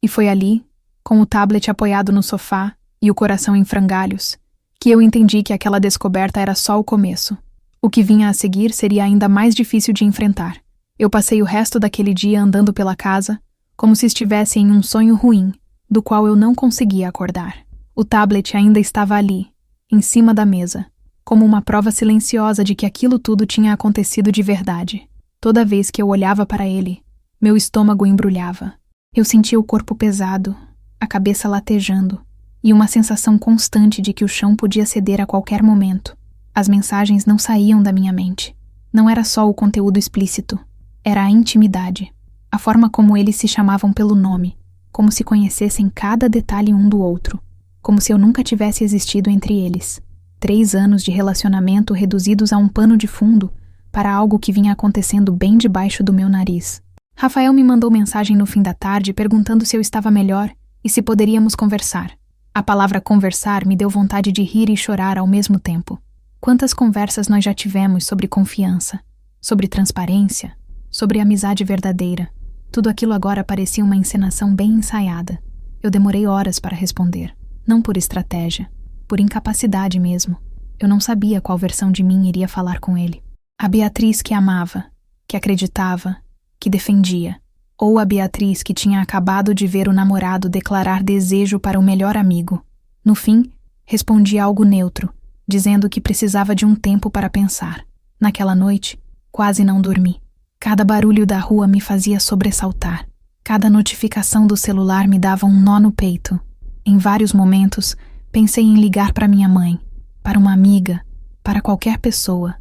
E foi ali, com o tablet apoiado no sofá e o coração em frangalhos, que eu entendi que aquela descoberta era só o começo. O que vinha a seguir seria ainda mais difícil de enfrentar. Eu passei o resto daquele dia andando pela casa, como se estivesse em um sonho ruim, do qual eu não conseguia acordar. O tablet ainda estava ali, em cima da mesa, como uma prova silenciosa de que aquilo tudo tinha acontecido de verdade. Toda vez que eu olhava para ele, meu estômago embrulhava. Eu sentia o corpo pesado, a cabeça latejando, e uma sensação constante de que o chão podia ceder a qualquer momento. As mensagens não saíam da minha mente. Não era só o conteúdo explícito, era a intimidade, a forma como eles se chamavam pelo nome, como se conhecessem cada detalhe um do outro, como se eu nunca tivesse existido entre eles. 3 anos de relacionamento reduzidos a um pano de fundo para algo que vinha acontecendo bem debaixo do meu nariz. Rafael me mandou mensagem no fim da tarde perguntando se eu estava melhor e se poderíamos conversar. A palavra conversar me deu vontade de rir e chorar ao mesmo tempo. Quantas conversas nós já tivemos sobre confiança, sobre transparência, sobre amizade verdadeira. Tudo aquilo agora parecia uma encenação bem ensaiada. Eu demorei horas para responder, não por estratégia, por incapacidade mesmo. Eu não sabia qual versão de mim iria falar com ele. A Beatriz que amava, que acreditava, que defendia. Ou a Beatriz que tinha acabado de ver o namorado declarar desejo para o melhor amigo. No fim, respondi algo neutro, dizendo que precisava de um tempo para pensar. Naquela noite, quase não dormi. Cada barulho da rua me fazia sobressaltar. Cada notificação do celular me dava um nó no peito. Em vários momentos, pensei em ligar para minha mãe, para uma amiga, para qualquer pessoa.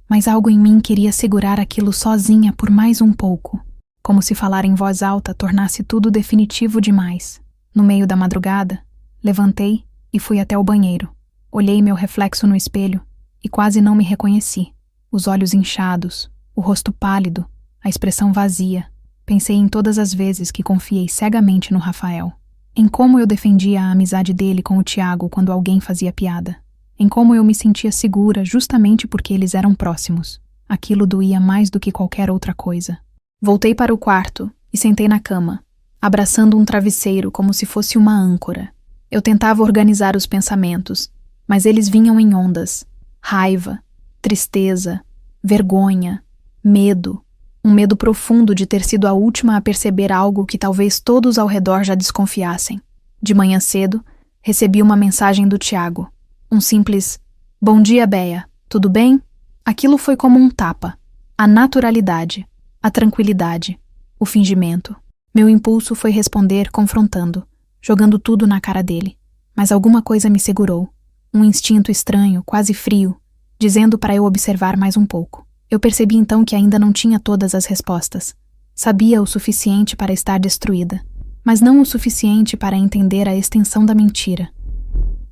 Mas algo em mim queria segurar aquilo sozinha por mais um pouco, como se falar em voz alta tornasse tudo definitivo demais. No meio da madrugada, levantei e fui até o banheiro. Olhei meu reflexo no espelho e quase não me reconheci. Os olhos inchados, o rosto pálido, a expressão vazia. Pensei em todas as vezes que confiei cegamente no Rafael. Em como eu defendia a amizade dele com o Tiago quando alguém fazia piada. Em como eu me sentia segura justamente porque eles eram próximos. Aquilo doía mais do que qualquer outra coisa. Voltei para o quarto e sentei na cama, abraçando um travesseiro como se fosse uma âncora. Eu tentava organizar os pensamentos, mas eles vinham em ondas. Raiva, tristeza, vergonha, medo. Um medo profundo de ter sido a última a perceber algo que talvez todos ao redor já desconfiassem. De manhã cedo, recebi uma mensagem do Tiago. Um simples "Bom dia, Béia, tudo bem?" Aquilo foi como um tapa. A naturalidade, a tranquilidade, o fingimento. Meu impulso foi responder confrontando, jogando tudo na cara dele. Mas alguma coisa me segurou. Um instinto estranho, quase frio, dizendo para eu observar mais um pouco. Eu percebi então que ainda não tinha todas as respostas. Sabia o suficiente para estar destruída, mas não o suficiente para entender a extensão da mentira.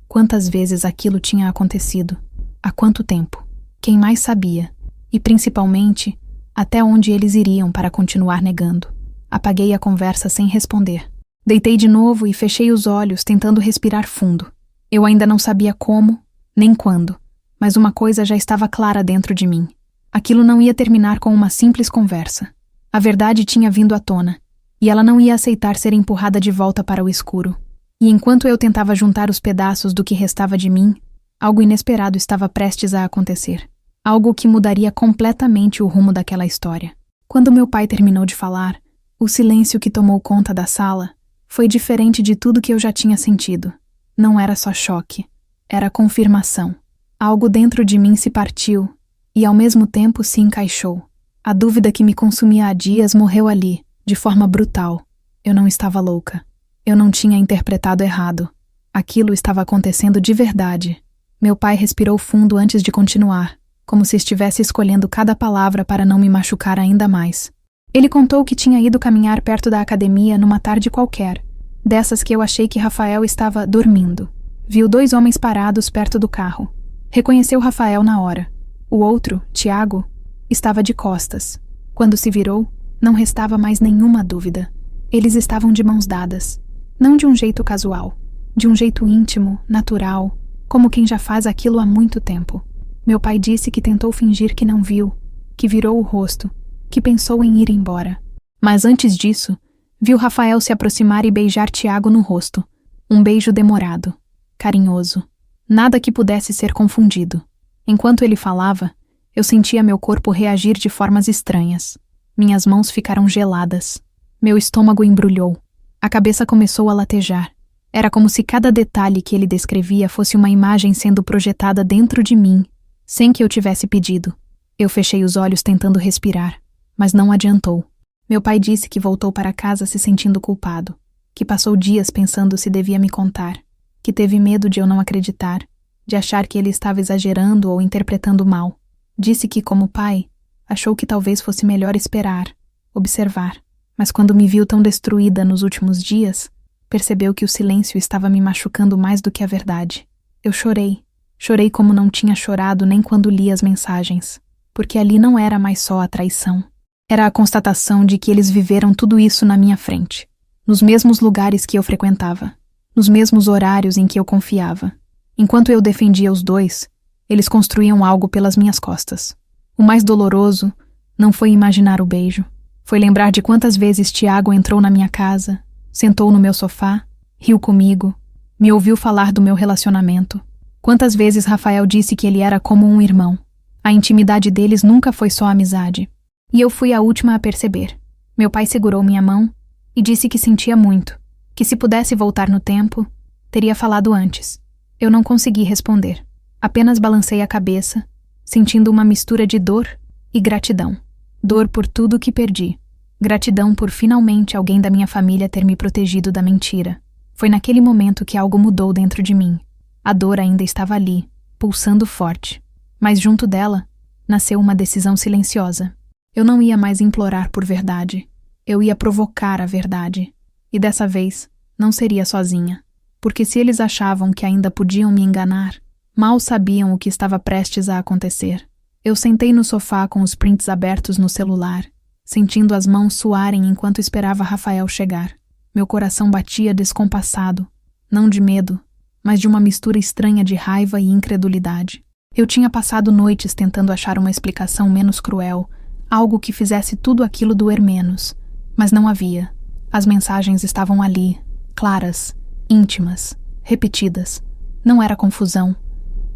Quantas vezes aquilo tinha acontecido? Há quanto tempo? Quem mais sabia? E, principalmente, até onde eles iriam para continuar negando? Apaguei a conversa sem responder. Deitei de novo e fechei os olhos, tentando respirar fundo. Eu ainda não sabia como, nem quando, mas uma coisa já estava clara dentro de mim. Aquilo não ia terminar com uma simples conversa. A verdade tinha vindo à tona, e ela não ia aceitar ser empurrada de volta para o escuro. E enquanto eu tentava juntar os pedaços do que restava de mim, algo inesperado estava prestes a acontecer. Algo que mudaria completamente o rumo daquela história. Quando meu pai terminou de falar, o silêncio que tomou conta da sala foi diferente de tudo que eu já tinha sentido. Não era só choque, era confirmação. Algo dentro de mim se partiu e ao mesmo tempo se encaixou. A dúvida que me consumia há dias morreu ali, de forma brutal. Eu não estava louca. Eu não tinha interpretado errado. Aquilo estava acontecendo de verdade. Meu pai respirou fundo antes de continuar, como se estivesse escolhendo cada palavra para não me machucar ainda mais. Ele contou que tinha ido caminhar perto da academia numa tarde qualquer, dessas que eu achei que Rafael estava dormindo. Viu 2 homens parados perto do carro. Reconheceu Rafael na hora. O outro, Tiago, estava de costas. Quando se virou, não restava mais nenhuma dúvida. Eles estavam de mãos dadas. Não de um jeito casual, de um jeito íntimo, natural, como quem já faz aquilo há muito tempo. Meu pai disse que tentou fingir que não viu, que virou o rosto, que pensou em ir embora. Mas antes disso, viu Rafael se aproximar e beijar Tiago no rosto. Um beijo demorado, carinhoso. Nada que pudesse ser confundido. Enquanto ele falava, eu sentia meu corpo reagir de formas estranhas. Minhas mãos ficaram geladas. Meu estômago embrulhou. A cabeça começou a latejar. Era como se cada detalhe que ele descrevia fosse uma imagem sendo projetada dentro de mim, sem que eu tivesse pedido. Eu fechei os olhos tentando respirar, mas não adiantou. Meu pai disse que voltou para casa se sentindo culpado, que passou dias pensando se devia me contar, que teve medo de eu não acreditar, de achar que ele estava exagerando ou interpretando mal. Disse que, como pai, achou que talvez fosse melhor esperar, observar. Mas quando me viu tão destruída nos últimos dias, percebeu que o silêncio estava me machucando mais do que a verdade. Eu chorei. Chorei como não tinha chorado nem quando li as mensagens, porque ali não era mais só a traição. Era a constatação de que eles viveram tudo isso na minha frente, nos mesmos lugares que eu frequentava, nos mesmos horários em que eu confiava. Enquanto eu defendia os 2, eles construíam algo pelas minhas costas. O mais doloroso não foi imaginar o beijo. Foi lembrar de quantas vezes Tiago entrou na minha casa, sentou no meu sofá, riu comigo, me ouviu falar do meu relacionamento. Quantas vezes Rafael disse que ele era como um irmão. A intimidade deles nunca foi só amizade. E eu fui a última a perceber. Meu pai segurou minha mão e disse que sentia muito, que se pudesse voltar no tempo, teria falado antes. Eu não consegui responder. Apenas balancei a cabeça, sentindo uma mistura de dor e gratidão. Dor por tudo que perdi. Gratidão por finalmente alguém da minha família ter me protegido da mentira. Foi naquele momento que algo mudou dentro de mim. A dor ainda estava ali, pulsando forte. Mas junto dela, nasceu uma decisão silenciosa. Eu não ia mais implorar por verdade. Eu ia provocar a verdade. E dessa vez, não seria sozinha. Porque se eles achavam que ainda podiam me enganar, mal sabiam o que estava prestes a acontecer. Eu sentei no sofá com os prints abertos no celular, sentindo as mãos suarem enquanto esperava Rafael chegar. Meu coração batia descompassado, não de medo, mas de uma mistura estranha de raiva e incredulidade. Eu tinha passado noites tentando achar uma explicação menos cruel, algo que fizesse tudo aquilo doer menos, mas não havia. As mensagens estavam ali, claras, íntimas, repetidas. Não era confusão,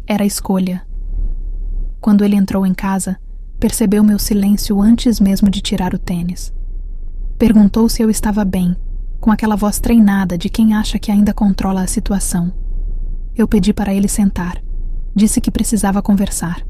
era escolha. Quando ele entrou em casa, percebeu meu silêncio antes mesmo de tirar o tênis. Perguntou se eu estava bem, com aquela voz treinada de quem acha que ainda controla a situação. Eu pedi para ele sentar. Disse que precisava conversar.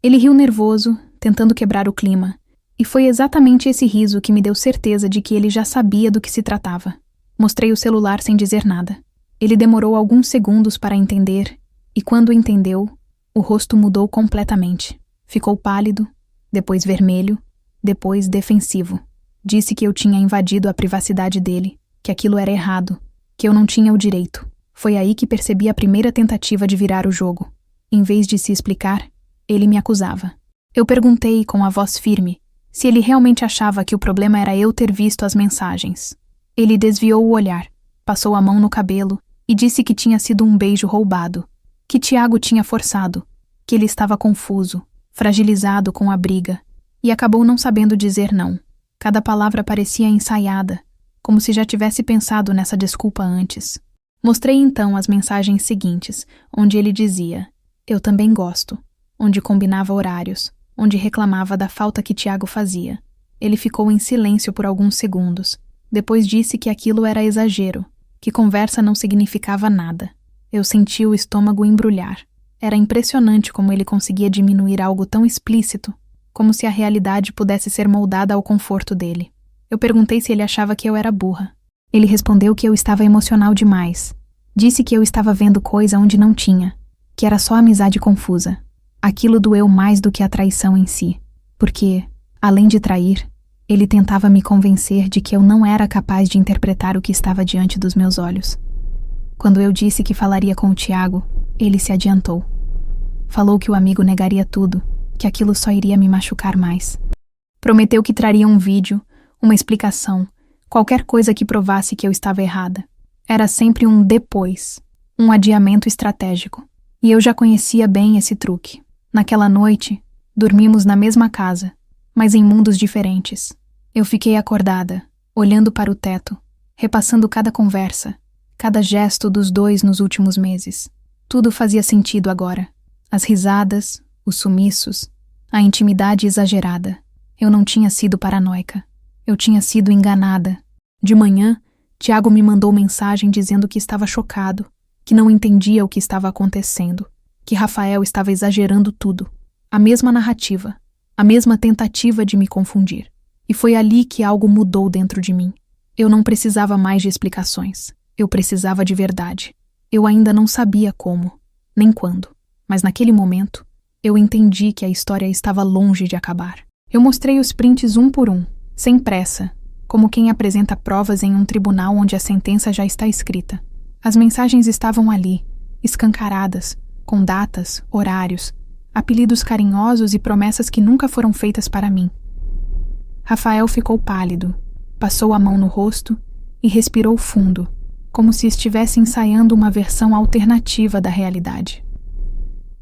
Ele riu nervoso, tentando quebrar o clima, e foi exatamente esse riso que me deu certeza de que ele já sabia do que se tratava. Mostrei o celular sem dizer nada. Ele demorou alguns segundos para entender, e quando entendeu, o rosto mudou completamente. Ficou pálido, depois vermelho, depois defensivo. Disse que eu tinha invadido a privacidade dele, que aquilo era errado, que eu não tinha o direito. Foi aí que percebi a primeira tentativa de virar o jogo. Em vez de se explicar, ele me acusava. Eu perguntei com a voz firme se ele realmente achava que o problema era eu ter visto as mensagens. Ele desviou o olhar, passou a mão no cabelo e disse que tinha sido um beijo roubado, que Tiago tinha forçado, que ele estava confuso, fragilizado com a briga, e acabou não sabendo dizer não. Cada palavra parecia ensaiada, como se já tivesse pensado nessa desculpa antes. Mostrei então as mensagens seguintes, onde ele dizia: "Eu também gosto", onde combinava horários, onde reclamava da falta que Tiago fazia. Ele ficou em silêncio por alguns segundos. Depois disse que aquilo era exagero, que conversa não significava nada. Eu senti o estômago embrulhar. Era impressionante como ele conseguia diminuir algo tão explícito, como se a realidade pudesse ser moldada ao conforto dele. Eu perguntei se ele achava que eu era burra. Ele respondeu que eu estava emocional demais. Disse que eu estava vendo coisa onde não tinha, que era só amizade confusa. Aquilo doeu mais do que a traição em si, porque, além de trair, ele tentava me convencer de que eu não era capaz de interpretar o que estava diante dos meus olhos. Quando eu disse que falaria com o Tiago, ele se adiantou. Falou que o amigo negaria tudo, que aquilo só iria me machucar mais. Prometeu que traria um vídeo, uma explicação, qualquer coisa que provasse que eu estava errada. Era sempre um depois, um adiamento estratégico. E eu já conhecia bem esse truque. Naquela noite, dormimos na mesma casa, mas em mundos diferentes. Eu fiquei acordada, olhando para o teto, repassando cada conversa, cada gesto dos dois nos últimos meses. Tudo fazia sentido agora. As risadas, os sumiços, a intimidade exagerada. Eu não tinha sido paranoica. Eu tinha sido enganada. De manhã, Tiago me mandou mensagem dizendo que estava chocado, que não entendia o que estava acontecendo, que Rafael estava exagerando tudo. A mesma narrativa, a mesma tentativa de me confundir. E foi ali que algo mudou dentro de mim. Eu não precisava mais de explicações. Eu precisava de verdade. Eu ainda não sabia como, nem quando, mas naquele momento, eu entendi que a história estava longe de acabar. Eu mostrei os prints um por um, sem pressa, como quem apresenta provas em um tribunal onde a sentença já está escrita. As mensagens estavam ali, escancaradas, com datas, horários, apelidos carinhosos e promessas que nunca foram feitas para mim. Rafael ficou pálido, passou a mão no rosto e respirou fundo, como se estivesse ensaiando uma versão alternativa da realidade.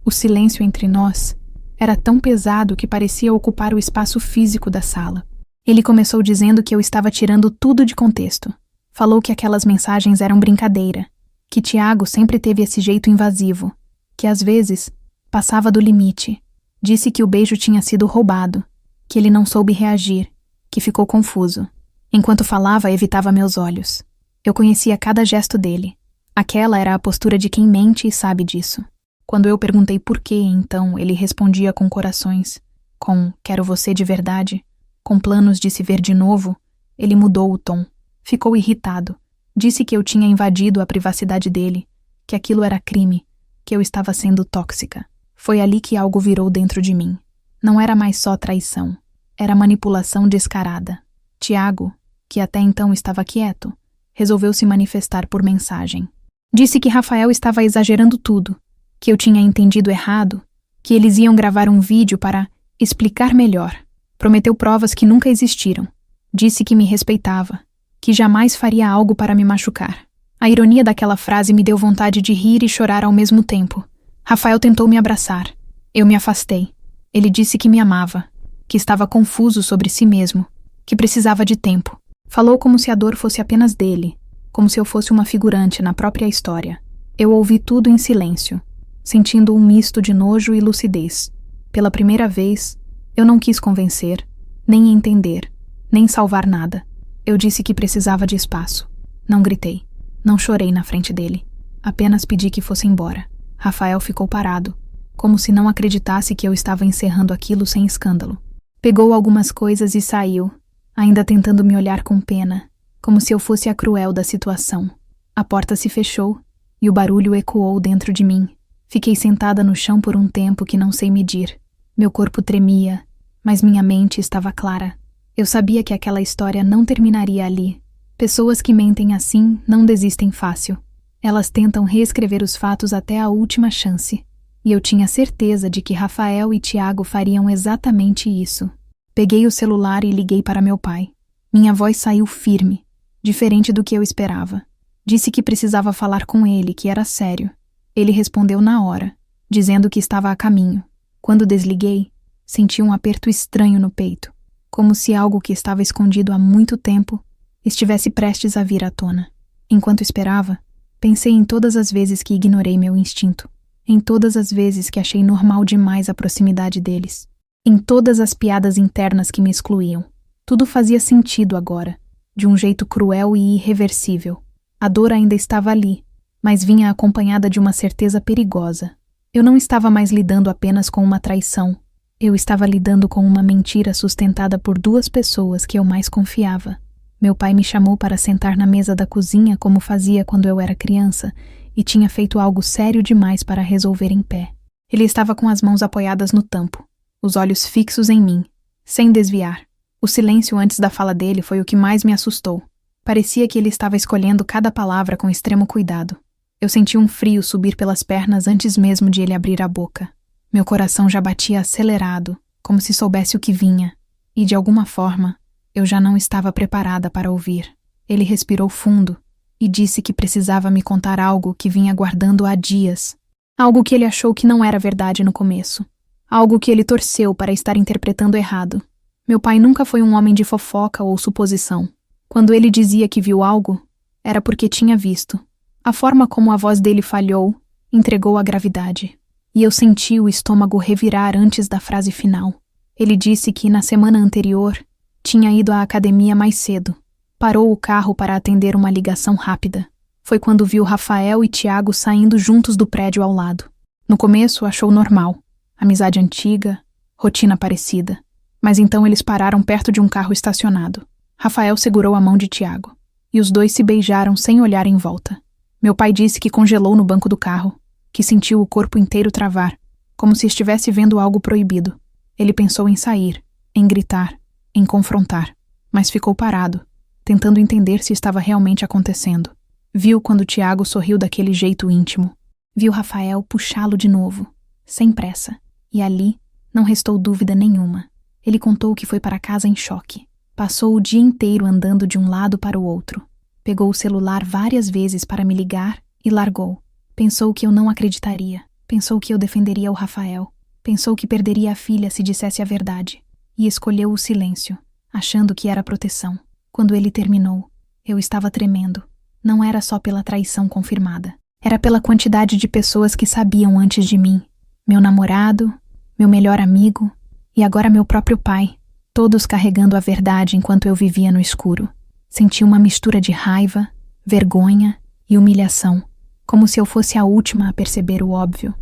O silêncio entre nós era tão pesado que parecia ocupar o espaço físico da sala. Ele começou dizendo que eu estava tirando tudo de contexto. Falou que aquelas mensagens eram brincadeira, que Tiago sempre teve esse jeito invasivo, que às vezes passava do limite. Disse que o beijo tinha sido roubado, que ele não soube reagir, que ficou confuso. Enquanto falava, evitava meus olhos. Eu conhecia cada gesto dele. Aquela era a postura de quem mente e sabe disso. Quando eu perguntei por quê, então, ele respondia com corações, com "quero você de verdade", com planos de se ver de novo. Ele mudou o tom. Ficou irritado. Disse que eu tinha invadido a privacidade dele, que aquilo era crime, que eu estava sendo tóxica. Foi ali que algo virou dentro de mim. Não era mais só traição. Era manipulação descarada. Tiago, que até então estava quieto, resolveu se manifestar por mensagem. Disse que Rafael estava exagerando tudo, que eu tinha entendido errado, que eles iam gravar um vídeo para explicar melhor. Prometeu provas que nunca existiram. Disse que me respeitava, que jamais faria algo para me machucar. A ironia daquela frase me deu vontade de rir e chorar ao mesmo tempo. Rafael tentou me abraçar. Eu me afastei. Ele disse que me amava, que estava confuso sobre si mesmo, que precisava de tempo. Falou como se a dor fosse apenas dele, como se eu fosse uma figurante na própria história. Eu ouvi tudo em silêncio, sentindo um misto de nojo e lucidez. Pela primeira vez, eu não quis convencer, nem entender, nem salvar nada. Eu disse que precisava de espaço. Não gritei, não chorei na frente dele. Apenas pedi que fosse embora. Rafael ficou parado, como se não acreditasse que eu estava encerrando aquilo sem escândalo. Pegou algumas coisas e saiu, ainda tentando me olhar com pena, como se eu fosse a cruel da situação. A porta se fechou e o barulho ecoou dentro de mim. Fiquei sentada no chão por um tempo que não sei medir. Meu corpo tremia, mas minha mente estava clara. Eu sabia que aquela história não terminaria ali. Pessoas que mentem assim não desistem fácil. Elas tentam reescrever os fatos até a última chance. E eu tinha certeza de que Rafael e Tiago fariam exatamente isso. Peguei o celular e liguei para meu pai. Minha voz saiu firme, diferente do que eu esperava. Disse que precisava falar com ele, que era sério. Ele respondeu na hora, dizendo que estava a caminho. Quando desliguei, senti um aperto estranho no peito, como se algo que estava escondido há muito tempo estivesse prestes a vir à tona. Enquanto esperava, Pensei em todas as vezes que ignorei meu instinto, em todas as vezes que achei normal demais a proximidade deles, em todas as piadas internas que me excluíam. Tudo fazia sentido agora, de um jeito cruel e irreversível. A dor ainda estava ali, mas vinha acompanhada de uma certeza perigosa. Eu não estava mais lidando apenas com uma traição. Eu estava lidando com uma mentira sustentada por duas pessoas que eu mais confiava. Meu pai me chamou para sentar na mesa da cozinha como fazia quando eu era criança e tinha feito algo sério demais para resolver em pé. Ele estava com as mãos apoiadas no tampo, os olhos fixos em mim, sem desviar. O silêncio antes da fala dele foi o que mais me assustou. Parecia que ele estava escolhendo cada palavra com extremo cuidado. Eu senti um frio subir pelas pernas antes mesmo de ele abrir a boca. Meu coração já batia acelerado, como se soubesse o que vinha, e de alguma forma, eu já não estava preparada para ouvir. Ele respirou fundo e disse que precisava me contar algo que vinha guardando há dias. Algo que ele achou que não era verdade no começo. Algo que ele torceu para estar interpretando errado. Meu pai nunca foi um homem de fofoca ou suposição. Quando ele dizia que viu algo, era porque tinha visto. A forma como a voz dele falhou entregou a gravidade. E eu senti o estômago revirar antes da frase final. Ele disse que, na semana anterior, tinha ido à academia mais cedo. Parou o carro para atender uma ligação rápida. Foi quando viu Rafael e Tiago saindo juntos do prédio ao lado. No começo, achou normal. Amizade antiga, rotina parecida. Mas então eles pararam perto de um carro estacionado. Rafael segurou a mão de Tiago. E os dois se beijaram sem olhar em volta. Meu pai disse que congelou no banco do carro, que sentiu o corpo inteiro travar, como se estivesse vendo algo proibido. Ele pensou em sair, em gritar, em confrontar, mas ficou parado, tentando entender se estava realmente acontecendo. Viu quando Tiago sorriu daquele jeito íntimo. Viu Rafael puxá-lo de novo, sem pressa, e ali não restou dúvida nenhuma. Ele contou que foi para casa em choque. Passou o dia inteiro andando de um lado para o outro. Pegou o celular várias vezes para me ligar e largou. Pensou que eu não acreditaria. Pensou que eu defenderia o Rafael. Pensou que perderia a filha se dissesse a verdade. E escolheu o silêncio, achando que era proteção. Quando ele terminou, eu estava tremendo. Não era só pela traição confirmada. Era pela quantidade de pessoas que sabiam antes de mim. Meu namorado, meu melhor amigo e agora meu próprio pai. Todos carregando a verdade enquanto eu vivia no escuro. Senti uma mistura de raiva, vergonha e humilhação, como se eu fosse a última a perceber o óbvio.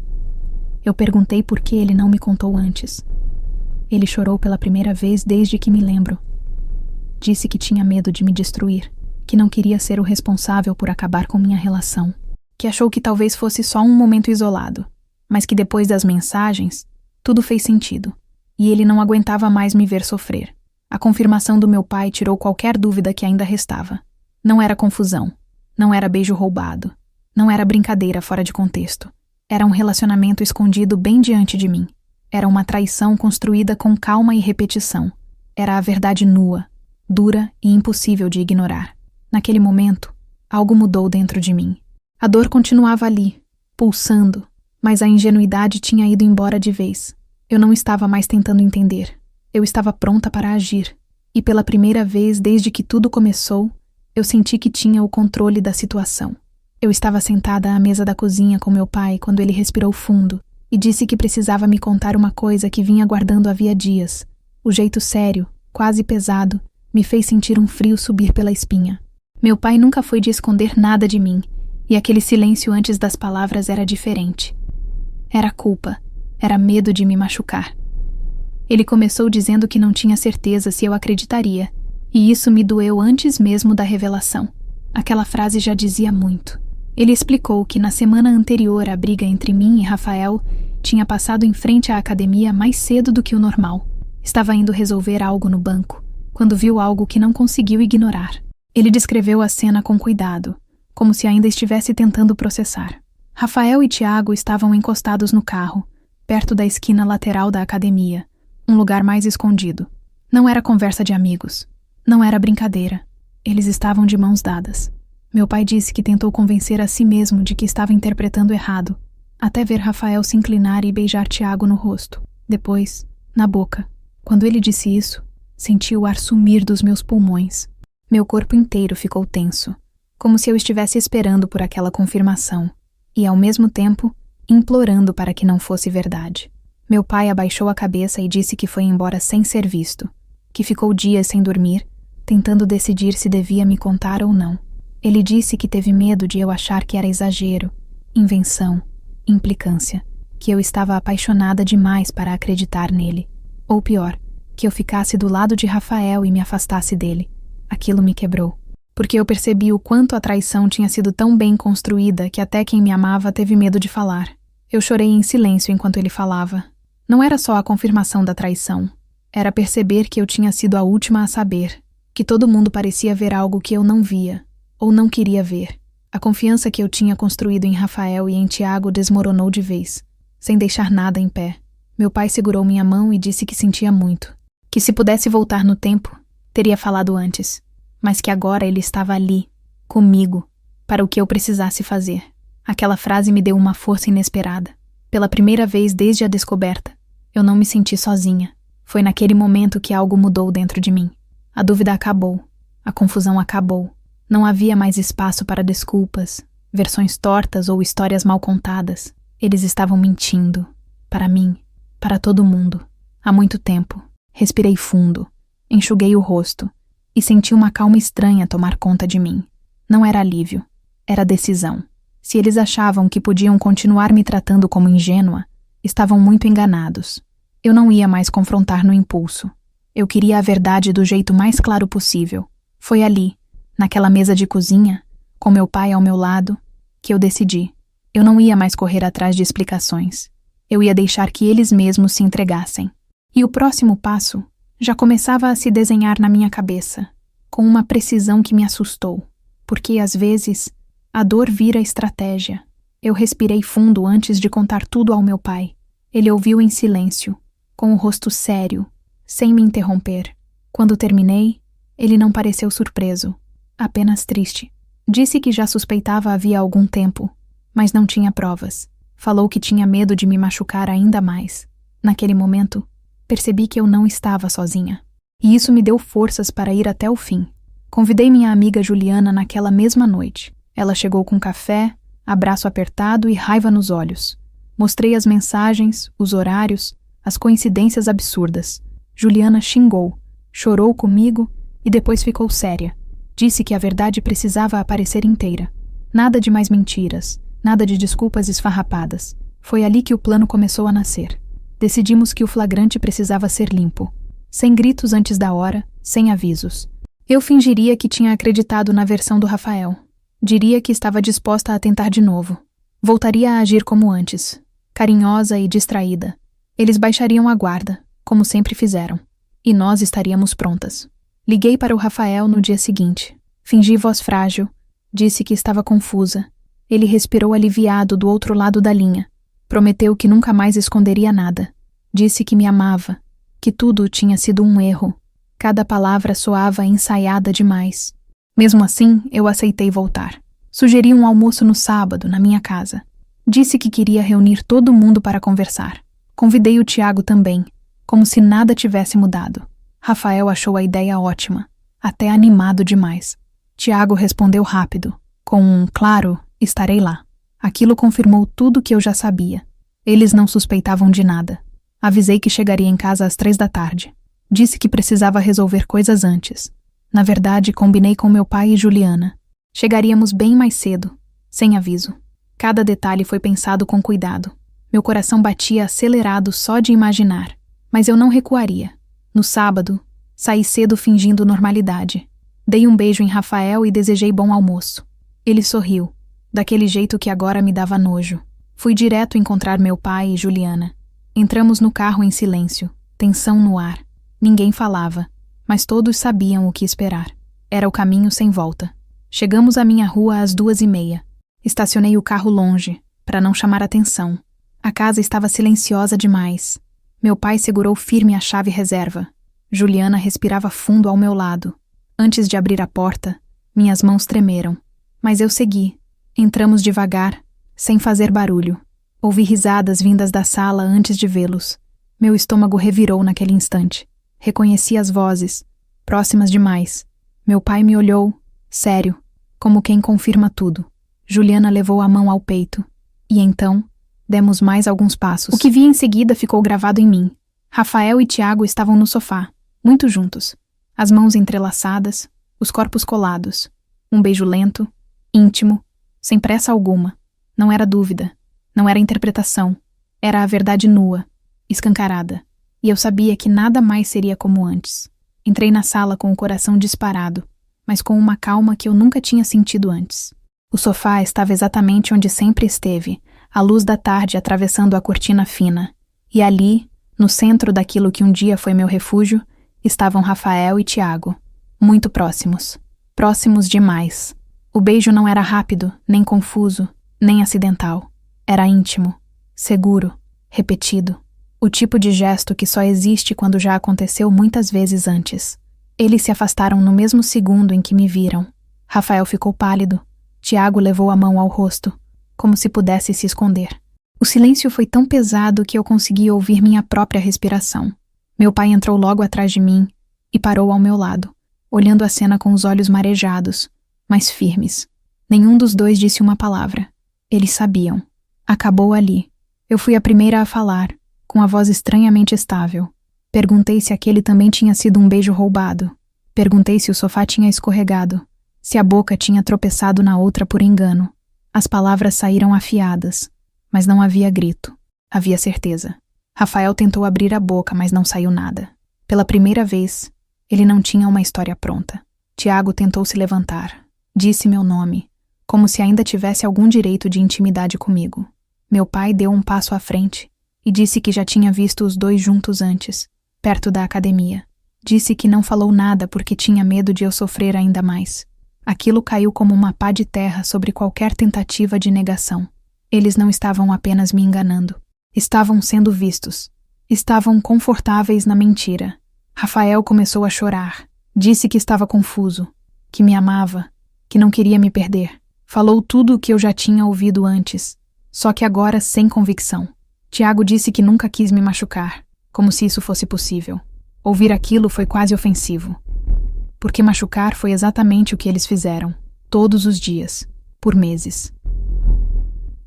Eu perguntei por que ele não me contou antes. Ele chorou pela primeira vez desde que me lembro. Disse que tinha medo de me destruir, que não queria ser o responsável por acabar com minha relação, que achou que talvez fosse só um momento isolado, mas que depois das mensagens, tudo fez sentido, e ele não aguentava mais me ver sofrer. A confirmação do meu pai tirou qualquer dúvida que ainda restava. Não era confusão, não era beijo roubado, não era brincadeira fora de contexto. Era um relacionamento escondido bem diante de mim. Era uma traição construída com calma e repetição. Era a verdade nua, dura e impossível de ignorar. Naquele momento, algo mudou dentro de mim. A dor continuava ali, pulsando, mas a ingenuidade tinha ido embora de vez. Eu não estava mais tentando entender. Eu estava pronta para agir. E pela primeira vez desde que tudo começou, eu senti que tinha o controle da situação. Eu estava sentada à mesa da cozinha com meu pai quando ele respirou fundo e disse que precisava me contar uma coisa que vinha guardando havia dias. O jeito sério, quase pesado, me fez sentir um frio subir pela espinha. Meu pai nunca foi de esconder nada de mim, e aquele silêncio antes das palavras era diferente. Era culpa, era medo de me machucar. Ele começou dizendo que não tinha certeza se eu acreditaria, e isso me doeu antes mesmo da revelação. Aquela frase já dizia muito. Ele explicou que na semana anterior à briga entre mim e Rafael, tinha passado em frente à academia mais cedo do que o normal. Estava indo resolver algo no banco, quando viu algo que não conseguiu ignorar. Ele descreveu a cena com cuidado, como se ainda estivesse tentando processar. Rafael e Tiago estavam encostados no carro, perto da esquina lateral da academia, um lugar mais escondido. Não era conversa de amigos. Não era brincadeira. Eles estavam de mãos dadas. Meu pai disse que tentou convencer a si mesmo de que estava interpretando errado, até ver Rafael se inclinar e beijar Tiago no rosto. Depois, na boca. Quando ele disse isso, senti o ar sumir dos meus pulmões. Meu corpo inteiro ficou tenso. como se eu estivesse esperando por aquela confirmação e, ao mesmo tempo, implorando para que não fosse verdade. Meu pai abaixou a cabeça e disse que foi embora sem ser visto, que ficou dias sem dormir, tentando decidir se devia me contar ou não. Ele disse que teve medo de eu achar que era exagero, invenção, implicância, que eu estava apaixonada demais para acreditar nele. Ou pior, que eu ficasse do lado de Rafael e me afastasse dele. Aquilo me quebrou, porque eu percebi o quanto a traição tinha sido tão bem construída que até quem me amava teve medo de falar. Eu chorei em silêncio enquanto ele falava. Não era só a confirmação da traição. Era perceber que eu tinha sido a última a saber, que todo mundo parecia ver algo que eu não via, ou não queria ver. A confiança que eu tinha construído em Rafael e em Tiago desmoronou de vez, sem deixar nada em pé. Meu pai segurou minha mão e disse que sentia muito, que se pudesse voltar no tempo, teria falado antes, mas que agora ele estava ali, comigo, para o que eu precisasse fazer. Aquela frase me deu uma força inesperada. Pela primeira vez desde a descoberta, eu não me senti sozinha. Foi naquele momento que algo mudou dentro de mim. A dúvida acabou. A confusão acabou. Não havia mais espaço para desculpas, versões tortas ou histórias mal contadas. Eles estavam mentindo. Para mim. Para todo mundo. Há muito tempo. Respirei fundo. Enxuguei o rosto. E senti uma calma estranha tomar conta de mim. Não era alívio. Era decisão. Se eles achavam que podiam continuar me tratando como ingênua, estavam muito enganados. Eu não ia mais confrontar no impulso. Eu queria a verdade do jeito mais claro possível. Foi ali, naquela mesa de cozinha, com meu pai ao meu lado, que eu decidi. Eu não ia mais correr atrás de explicações. Eu ia deixar que eles mesmos se entregassem. E o próximo passo já começava a se desenhar na minha cabeça, com uma precisão que me assustou, porque, às vezes, a dor vira estratégia. Eu respirei fundo antes de contar tudo ao meu pai. Ele ouviu em silêncio, com o rosto sério, sem me interromper. Quando terminei, ele não pareceu surpreso, apenas triste. Disse que já suspeitava havia algum tempo, mas não tinha provas. Falou que tinha medo de me machucar ainda mais. Naquele momento, percebi que eu não estava sozinha. E isso me deu forças para ir até o fim. Convidei minha amiga Juliana naquela mesma noite. Ela chegou com café, abraço apertado e raiva nos olhos. Mostrei as mensagens, os horários, as coincidências absurdas. Juliana xingou, chorou comigo e depois ficou séria. Disse que a verdade precisava aparecer inteira. Nada de mais mentiras, nada de desculpas esfarrapadas. Foi ali que o plano começou a nascer. Decidimos que o flagrante precisava ser limpo. Sem gritos antes da hora, sem avisos. Eu fingiria que tinha acreditado na versão do Rafael. Diria que estava disposta a tentar de novo. Voltaria a agir como antes, carinhosa e distraída. Eles baixariam a guarda, como sempre fizeram, e nós estaríamos prontas. Liguei para o Rafael no dia seguinte. Fingi voz frágil, disse que estava confusa. Ele respirou aliviado do outro lado da linha. Prometeu que nunca mais esconderia nada. Disse que me amava, que tudo tinha sido um erro. Cada palavra soava ensaiada demais. Mesmo assim, eu aceitei voltar. Sugeri um almoço no sábado, na minha casa. Disse que queria reunir todo mundo para conversar. Convidei o Tiago também, como se nada tivesse mudado. Rafael achou a ideia ótima, até animado demais. Tiago respondeu rápido, com um claro, estarei lá. Aquilo confirmou tudo que eu já sabia. Eles não suspeitavam de nada. Avisei que chegaria em casa às 3 da tarde. Disse que precisava resolver coisas antes. Na verdade, combinei com meu pai e Juliana. Chegaríamos bem mais cedo, sem aviso. Cada detalhe foi pensado com cuidado. Meu coração batia acelerado só de imaginar. Mas eu não recuaria. No sábado, saí cedo fingindo normalidade. Dei um beijo em Rafael e desejei bom almoço. Ele sorriu, daquele jeito que agora me dava nojo. Fui direto encontrar meu pai e Juliana. Entramos no carro em silêncio, tensão no ar. Ninguém falava, mas todos sabiam o que esperar. Era o caminho sem volta. Chegamos à minha rua às 2h30. Estacionei o carro longe, para não chamar atenção. A casa estava silenciosa demais. Meu pai segurou firme a chave reserva. Juliana respirava fundo ao meu lado. Antes de abrir a porta, minhas mãos tremeram. Mas eu segui. Entramos devagar, sem fazer barulho. Ouvi risadas vindas da sala antes de vê-los. Meu estômago revirou naquele instante. Reconheci as vozes, próximas demais. Meu pai me olhou, sério, como quem confirma tudo. Juliana levou a mão ao peito. E então, demos mais alguns passos. O que vi em seguida ficou gravado em mim. Rafael e Tiago estavam no sofá, muito juntos. As mãos entrelaçadas, os corpos colados. Um beijo lento, íntimo, sem pressa alguma. Não era dúvida, não era interpretação. Era a verdade nua, escancarada. E eu sabia que nada mais seria como antes. Entrei na sala com o coração disparado, mas com uma calma que eu nunca tinha sentido antes. O sofá estava exatamente onde sempre esteve, a luz da tarde atravessando a cortina fina. E ali, no centro daquilo que um dia foi meu refúgio, estavam Rafael e Tiago, muito próximos. Próximos demais. O beijo não era rápido, nem confuso, nem acidental. Era íntimo, seguro, repetido. O tipo de gesto que só existe quando já aconteceu muitas vezes antes. Eles se afastaram no mesmo segundo em que me viram. Rafael ficou pálido. Tiago levou a mão ao rosto, como se pudesse se esconder. O silêncio foi tão pesado que eu consegui ouvir minha própria respiração. Meu pai entrou logo atrás de mim e parou ao meu lado, olhando a cena com os olhos marejados, mas firmes. Nenhum dos dois disse uma palavra. Eles sabiam. Acabou ali. Eu fui a primeira a falar, com a voz estranhamente estável. Perguntei se aquele também tinha sido um beijo roubado. Perguntei se o sofá tinha escorregado, se a boca tinha tropeçado na outra por engano. As palavras saíram afiadas, mas não havia grito. Havia certeza. Rafael tentou abrir a boca, mas não saiu nada. Pela primeira vez, ele não tinha uma história pronta. Tiago tentou se levantar. Disse meu nome, como se ainda tivesse algum direito de intimidade comigo. Meu pai deu um passo à frente e disse que já tinha visto os dois juntos antes, perto da academia. Disse que não falou nada porque tinha medo de eu sofrer ainda mais. Aquilo caiu como uma pá de terra sobre qualquer tentativa de negação. Eles não estavam apenas me enganando. Estavam sendo vistos. Estavam confortáveis na mentira. Rafael começou a chorar. Disse que estava confuso, que me amava, que não queria me perder. Falou tudo o que eu já tinha ouvido antes, só que agora sem convicção. Tiago disse que nunca quis me machucar, como se isso fosse possível. Ouvir aquilo foi quase ofensivo. Porque machucar foi exatamente o que eles fizeram, todos os dias, por meses.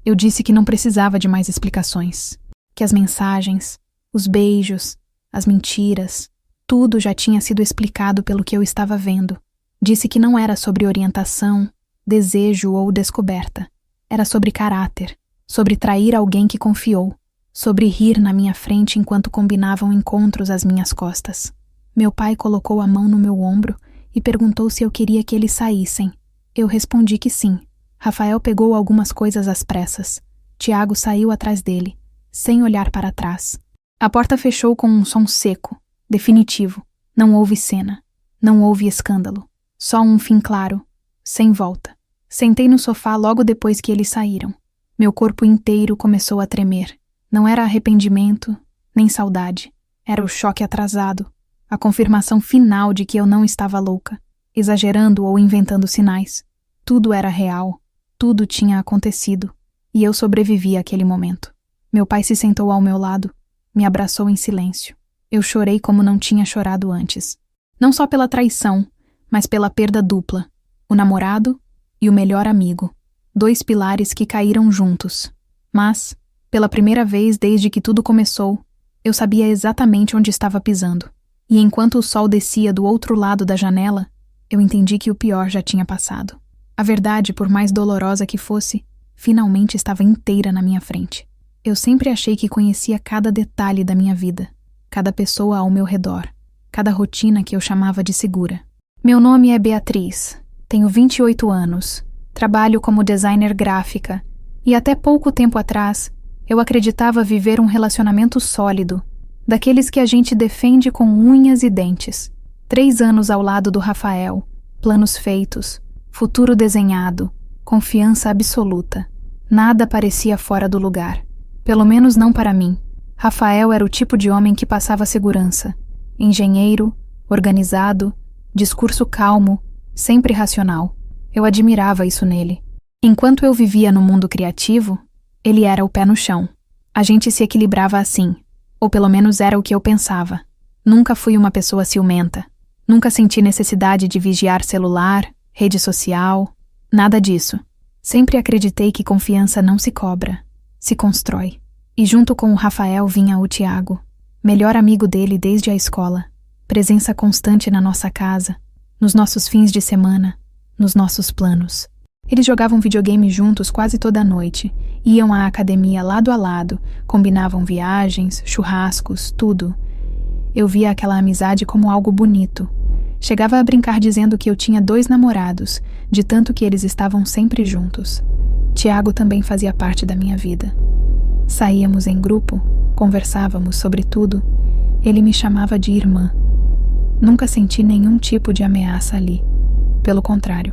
Eu disse que não precisava de mais explicações, que as mensagens, os beijos, as mentiras, tudo já tinha sido explicado pelo que eu estava vendo. Disse que não era sobre orientação, desejo ou descoberta. Era sobre caráter, sobre trair alguém que confiou, sobre rir na minha frente enquanto combinavam encontros às minhas costas. Meu pai colocou a mão no meu ombro e perguntou se eu queria que eles saíssem. Eu respondi que sim. Rafael pegou algumas coisas às pressas. Tiago saiu atrás dele, sem olhar para trás. A porta fechou com um som seco, definitivo. Não houve cena. Não houve escândalo. Só um fim claro, sem volta. Sentei no sofá logo depois que eles saíram. Meu corpo inteiro começou a tremer. Não era arrependimento, nem saudade. Era o choque atrasado. A confirmação final de que eu não estava louca, exagerando ou inventando sinais. Tudo era real. Tudo tinha acontecido. E eu sobrevivi àquele momento. Meu pai se sentou ao meu lado, me abraçou em silêncio. Eu chorei como não tinha chorado antes. Não só pela traição, mas pela perda dupla. O namorado e o melhor amigo. 2 pilares que caíram juntos. Mas, pela primeira vez desde que tudo começou, eu sabia exatamente onde estava pisando. E enquanto o sol descia do outro lado da janela, eu entendi que o pior já tinha passado. A verdade, por mais dolorosa que fosse, finalmente estava inteira na minha frente. Eu sempre achei que conhecia cada detalhe da minha vida, cada pessoa ao meu redor, cada rotina que eu chamava de segura. Meu nome é Beatriz, tenho 28 anos, trabalho como designer gráfica e até pouco tempo atrás eu acreditava viver um relacionamento sólido, daqueles que a gente defende com unhas e dentes. 3 anos ao lado do Rafael, planos feitos, futuro desenhado, confiança absoluta. Nada parecia fora do lugar. Pelo menos não para mim. Rafael era o tipo de homem que passava segurança. Engenheiro, organizado, discurso calmo, sempre racional. Eu admirava isso nele. Enquanto eu vivia no mundo criativo, ele era o pé no chão. A gente se equilibrava assim, ou pelo menos era o que eu pensava. Nunca fui uma pessoa ciumenta. Nunca senti necessidade de vigiar celular, rede social. Nada disso. Sempre acreditei que confiança não se cobra, se constrói. E junto com o Rafael vinha o Tiago, melhor amigo dele desde a escola, presença constante na nossa casa, nos nossos fins de semana, nos nossos planos. Eles jogavam videogame juntos quase toda a noite, iam à academia lado a lado, combinavam viagens, churrascos, tudo. Eu via aquela amizade como algo bonito. Chegava a brincar dizendo que eu tinha 2 namorados, de tanto que eles estavam sempre juntos. Tiago também fazia parte da minha vida. Saíamos em grupo, conversávamos sobre tudo. Ele me chamava de irmã. Nunca senti nenhum tipo de ameaça ali. Pelo contrário.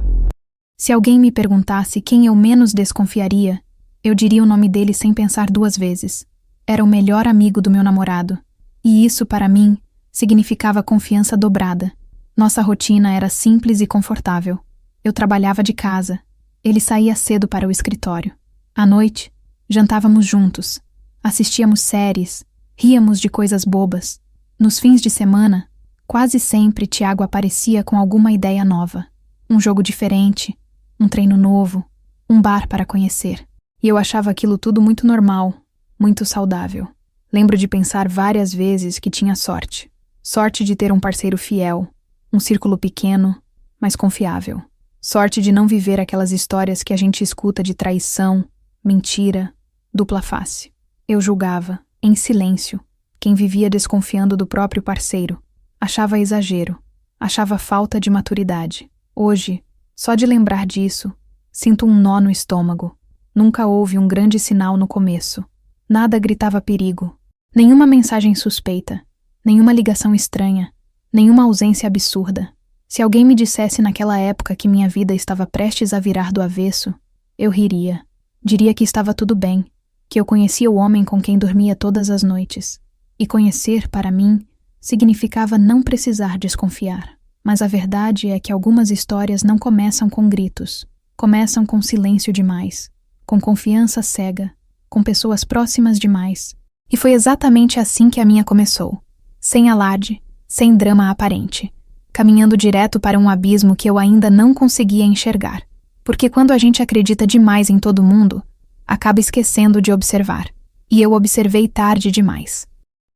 Se alguém me perguntasse quem eu menos desconfiaria, eu diria o nome dele sem pensar 2 vezes. Era o melhor amigo do meu namorado. E isso, para mim, significava confiança dobrada. Nossa rotina era simples e confortável. Eu trabalhava de casa. Ele saía cedo para o escritório. À noite, jantávamos juntos. Assistíamos séries. Ríamos de coisas bobas. Nos fins de semana, quase sempre Tiago aparecia com alguma ideia nova. Um jogo diferente, um treino novo, um bar para conhecer. E eu achava aquilo tudo muito normal, muito saudável. Lembro de pensar várias vezes que tinha sorte. Sorte de ter um parceiro fiel. Um círculo pequeno, mas confiável. Sorte de não viver aquelas histórias que a gente escuta de traição, mentira, dupla face. Eu julgava, em silêncio, quem vivia desconfiando do próprio parceiro. Achava exagero, achava falta de maturidade. Hoje, só de lembrar disso, sinto um nó no estômago. Nunca houve um grande sinal no começo. Nada gritava perigo. Nenhuma mensagem suspeita. Nenhuma ligação estranha. Nenhuma ausência absurda. Se alguém me dissesse naquela época que minha vida estava prestes a virar do avesso, eu riria. Diria que estava tudo bem, que eu conhecia o homem com quem dormia todas as noites. E conhecer, para mim, significava não precisar desconfiar. Mas a verdade é que algumas histórias não começam com gritos. Começam com silêncio demais, com confiança cega, com pessoas próximas demais. E foi exatamente assim que a minha começou. Sem alarde, sem drama aparente, caminhando direto para um abismo que eu ainda não conseguia enxergar, porque quando a gente acredita demais em todo mundo, acaba esquecendo de observar, e eu observei tarde demais.